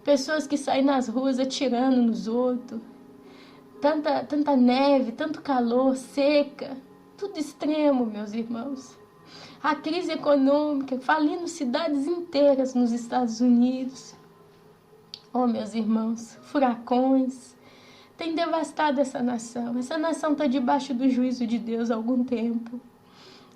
S1: Pessoas que saem nas ruas atirando nos outros. Tanta neve, tanto calor, seca. Tudo extremo, meus irmãos. A crise econômica, falindo cidades inteiras nos Estados Unidos. Oh, meus irmãos, furacões. Tem devastado essa nação. Essa nação está debaixo do juízo de Deus há algum tempo.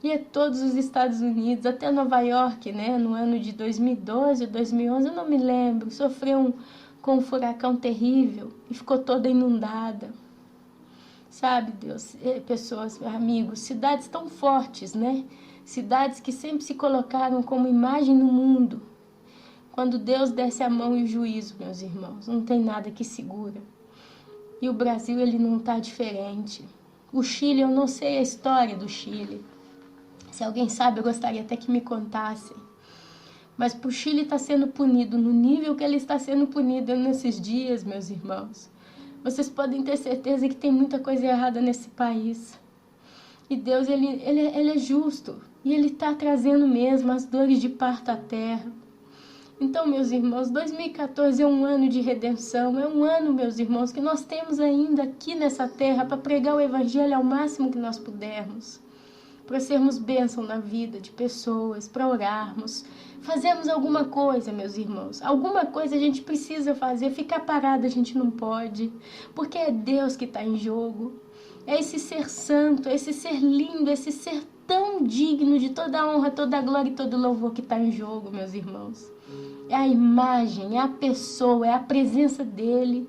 S1: E é todos os Estados Unidos, até Nova York, né, no ano de 2012 ou 2011, eu não me lembro, sofreu com um furacão terrível e ficou toda inundada. Sabe, Deus, pessoas, amigos, cidades tão fortes, né? Cidades que sempre se colocaram como imagem no mundo. Quando Deus desce a mão e o juízo, meus irmãos, não tem nada que segura. E o Brasil, ele não está diferente. O Chile, eu não sei a história do Chile. Se alguém sabe, eu gostaria até que me contassem. Mas para o Chile está sendo punido no nível que ele está sendo punido nesses dias, meus irmãos. Vocês podem ter certeza que tem muita coisa errada nesse país. E Deus, ele é justo. E Ele está trazendo mesmo as dores de parto à terra. Então, meus irmãos, 2014 é um ano de redenção. É um ano, meus irmãos, que nós temos ainda aqui nessa terra para pregar o Evangelho ao máximo que nós pudermos. Para sermos bênção na vida de pessoas, para orarmos. Fazermos alguma coisa, meus irmãos. Alguma coisa a gente precisa fazer. Ficar parado a gente não pode. Porque é Deus que está em jogo. É esse ser santo, esse ser lindo, esse ser tão digno de toda a honra, toda a glória e todo o louvor que está em jogo, meus irmãos. É a imagem, é a pessoa, é a presença dele,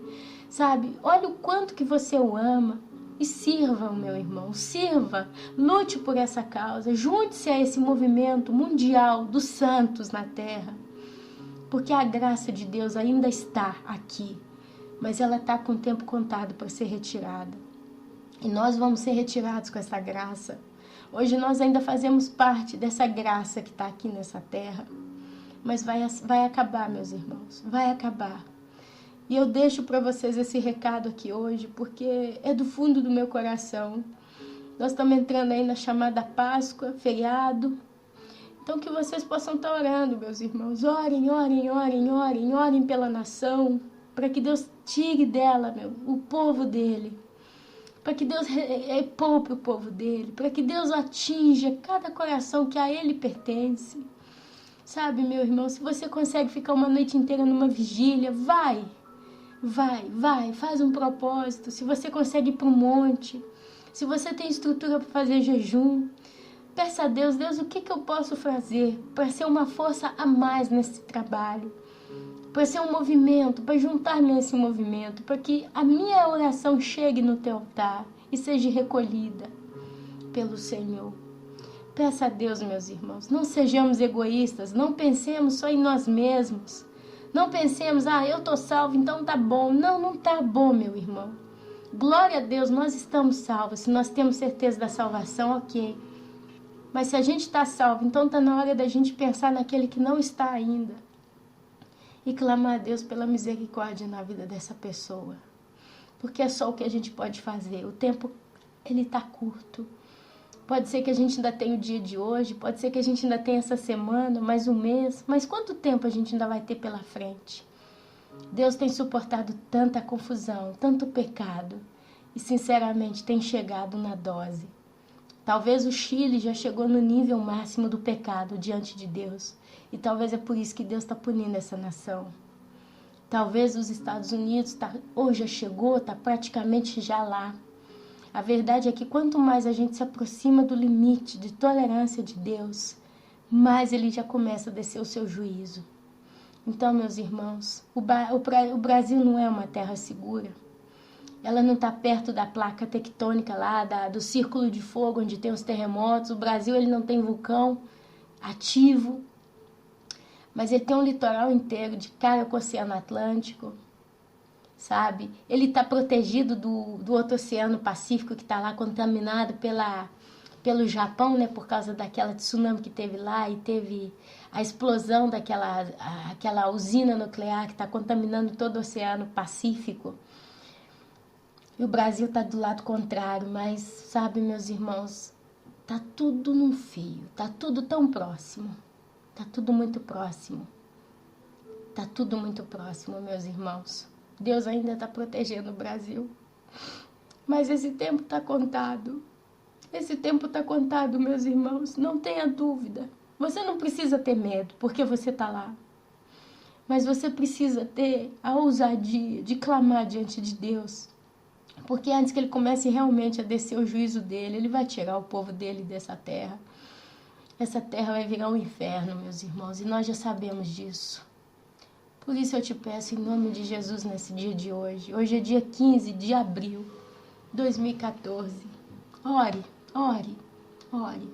S1: sabe? Olha o quanto que você o ama e sirva, meu irmão, sirva, lute por essa causa, junte-se a esse movimento mundial dos santos na terra, porque a graça de Deus ainda está aqui, mas ela está com o tempo contado para ser retirada. E nós vamos ser retirados com essa graça. Hoje nós ainda fazemos parte dessa graça que está aqui nessa terra. Mas vai acabar, meus irmãos, vai acabar. E eu deixo para vocês esse recado aqui hoje, porque é do fundo do meu coração. Nós estamos entrando aí na chamada Páscoa, feriado. Então que vocês possam estar orando, meus irmãos. Orem, orem, orem, orem, orem pela nação, para que Deus tire dela, o povo dele. Para que Deus poupe o povo dele, para que Deus atinja cada coração que a ele pertence. Sabe, meu irmão, se você consegue ficar uma noite inteira numa vigília, vai, faz um propósito. Se você consegue ir para o monte, se você tem estrutura para fazer jejum, peça a Deus, o que eu posso fazer para ser uma força a mais nesse trabalho? Para ser um movimento, para juntar-me a esse movimento, para que a minha oração chegue no teu altar e seja recolhida pelo Senhor. Peça a Deus, meus irmãos, não sejamos egoístas, não pensemos só em nós mesmos. Não pensemos, eu estou salvo, então tá bom. Não, não tá bom, meu irmão. Glória a Deus, nós estamos salvos. Se nós temos certeza da salvação, ok. Mas se a gente está salvo, então está na hora da gente pensar naquele que não está ainda. E clamar a Deus pela misericórdia na vida dessa pessoa. Porque é só o que a gente pode fazer. O tempo, ele está curto. Pode ser que a gente ainda tenha o dia de hoje, pode ser que a gente ainda tenha essa semana, mais um mês. Mas quanto tempo a gente ainda vai ter pela frente? Deus tem suportado tanta confusão, tanto pecado. E sinceramente tem chegado na dose. Talvez o Chile já chegou no nível máximo do pecado diante de Deus. E talvez é por isso que Deus está punindo essa nação. Talvez os Estados Unidos ou já chegou, está praticamente já lá. A verdade é que quanto mais a gente se aproxima do limite de tolerância de Deus, mais ele já começa a descer o seu juízo. Então, meus irmãos, o Brasil não é uma terra segura. Ela não está perto da placa tectônica lá, do círculo de fogo onde tem os terremotos. O Brasil ele não tem vulcão ativo, mas ele tem um litoral inteiro de cara com o Oceano Atlântico, sabe? Ele está protegido do outro Oceano Pacífico que está lá contaminado pelo Japão, né? Por causa daquela tsunami que teve lá e teve a explosão aquela usina nuclear que está contaminando todo o Oceano Pacífico. E o Brasil está do lado contrário, mas, sabe, meus irmãos, tá tudo num fio, tá tudo tão próximo, tá tudo muito próximo, tá tudo muito próximo, meus irmãos. Deus ainda está protegendo o Brasil, mas esse tempo está contado, meus irmãos, não tenha dúvida. Você não precisa ter medo, porque você está lá, mas você precisa ter a ousadia de clamar diante de Deus. Porque antes que ele comece realmente a descer o juízo dele, ele vai tirar o povo dele dessa terra. Essa terra vai virar um inferno, meus irmãos, e nós já sabemos disso. Por isso eu te peço, em nome de Jesus, nesse dia de hoje. Hoje é dia 15 de abril de 2014. Ore, ore, ore.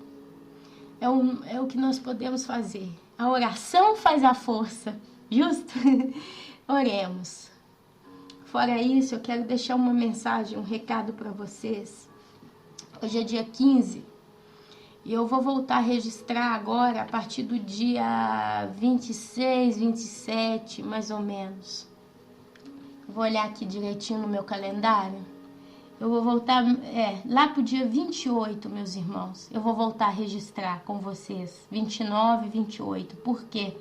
S1: É o que nós podemos fazer. A oração faz a força, justo? Oremos. Fora isso, eu quero deixar uma mensagem, um recado para vocês. Hoje é dia 15 e eu vou voltar a registrar agora a partir do dia 26, 27, mais ou menos. Vou olhar aqui direitinho no meu calendário. Eu vou voltar, lá pro dia 28, meus irmãos. Eu vou voltar a registrar com vocês. 29, 28. Por quê?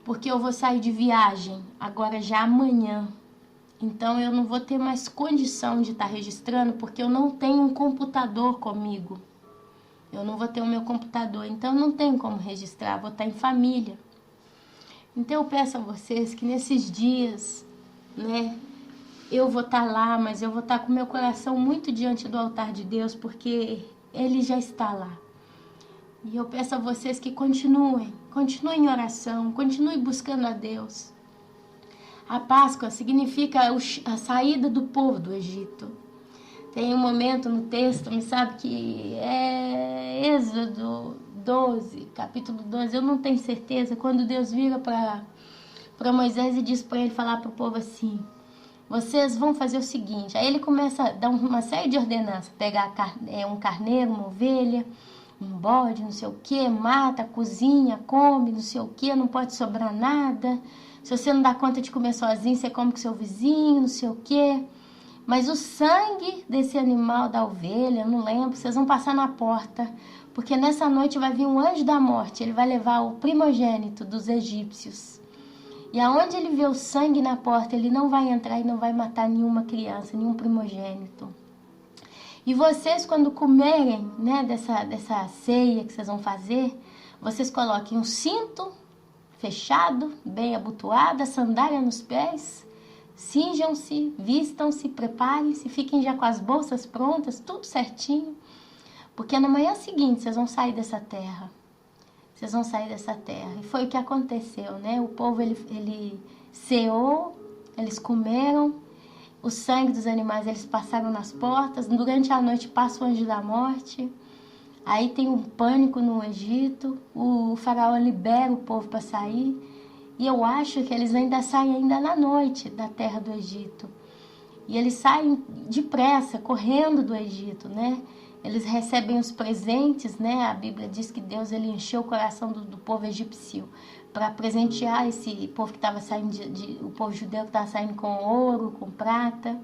S1: Porque eu vou sair de viagem agora já amanhã. Então eu não vou ter mais condição de estar registrando, porque eu não tenho um computador comigo. Eu não vou ter o meu computador, então não tenho como registrar, vou estar em família. Então eu peço a vocês que nesses dias, né, eu vou estar lá, mas eu vou estar com meu coração muito diante do altar de Deus, porque Ele já está lá. E eu peço a vocês que continuem em oração, continuem buscando a Deus. A Páscoa significa a saída do povo do Egito. Tem um momento no texto, me sabe que é Êxodo 12, capítulo 12, eu não tenho certeza, quando Deus vira para Moisés e diz para ele falar para o povo assim: vocês vão fazer o seguinte. Aí ele começa a dar uma série de ordenanças, pegar um carneiro, uma ovelha, um bode, não sei o que, mata, cozinha, come, não sei o que, não pode sobrar nada. Se você não dá conta de comer sozinho, você come com seu vizinho, não sei o que. Mas o sangue desse animal, da ovelha, não lembro, vocês vão passar na porta, porque nessa noite vai vir um anjo da morte, ele vai levar o primogênito dos egípcios. E aonde ele vê o sangue na porta, ele não vai entrar e não vai matar nenhuma criança, nenhum primogênito. E vocês, quando comerem, né, dessa ceia que vocês vão fazer, vocês coloquem um cinto fechado, bem abotoado, a sandália nos pés, cinjam-se, vistam-se, preparem-se, fiquem já com as bolsas prontas, tudo certinho, porque na manhã seguinte vocês vão sair dessa terra. Vocês vão sair dessa terra. E foi o que aconteceu, né? O povo, ele ceou, eles comeram, o sangue dos animais eles passaram nas portas, durante a noite passa o anjo da morte, aí tem um pânico no Egito, o faraó libera o povo para sair, e eu acho que eles ainda saem ainda na noite da terra do Egito. E eles saem depressa, correndo do Egito, né? Eles recebem os presentes, né? A Bíblia diz que Deus ele encheu o coração do povo egípcio para presentear esse povo que estava saindo, o povo judeu que estava saindo com ouro, com prata.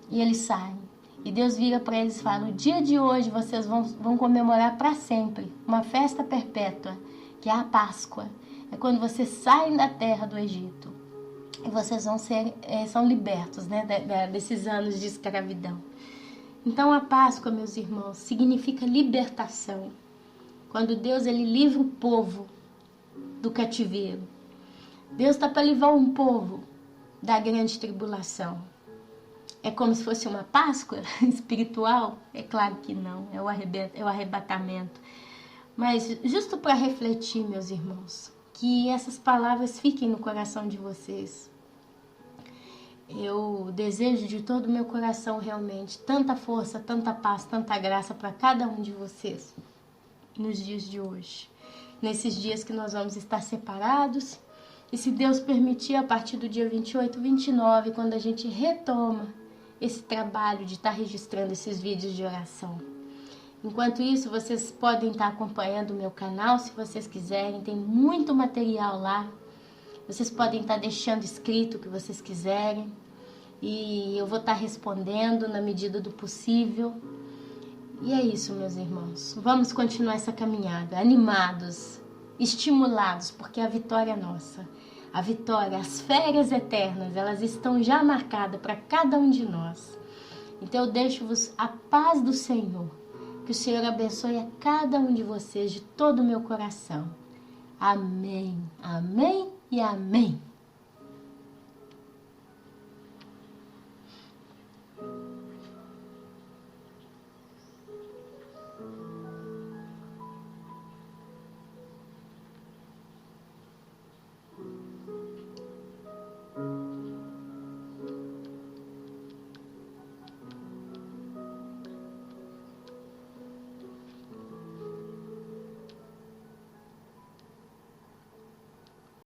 S1: E eles saem. E Deus vira para eles e fala: o dia de hoje vocês vão comemorar para sempre uma festa perpétua, que é a Páscoa. É quando vocês saem da terra do Egito. E vocês são libertos, né, desses anos de escravidão. Então a Páscoa, meus irmãos, significa libertação. Quando Deus ele livra o povo do cativeiro. Deus está para livrar um povo da grande tribulação. É como se fosse uma Páscoa espiritual? É claro que não, é o arrebatamento. Mas justo para refletir, meus irmãos, que essas palavras fiquem no coração de vocês. Eu desejo de todo o meu coração realmente tanta força, tanta paz, tanta graça para cada um de vocês nos dias de hoje. Nesses dias que nós vamos estar separados. E se Deus permitir, a partir do dia 28, 29, quando a gente retoma esse trabalho de estar registrando esses vídeos de oração. Enquanto isso, vocês podem estar acompanhando o meu canal, se vocês quiserem. Tem muito material lá. Vocês podem estar deixando escrito o que vocês quiserem. E eu vou estar respondendo na medida do possível. E é isso, meus irmãos. Vamos continuar essa caminhada, animados, estimulados, porque a vitória é nossa. A vitória, as férias eternas, elas estão já marcadas para cada um de nós. Então eu deixo-vos a paz do Senhor. Que o Senhor abençoe a cada um de vocês de todo o meu coração. Amém, amém e amém.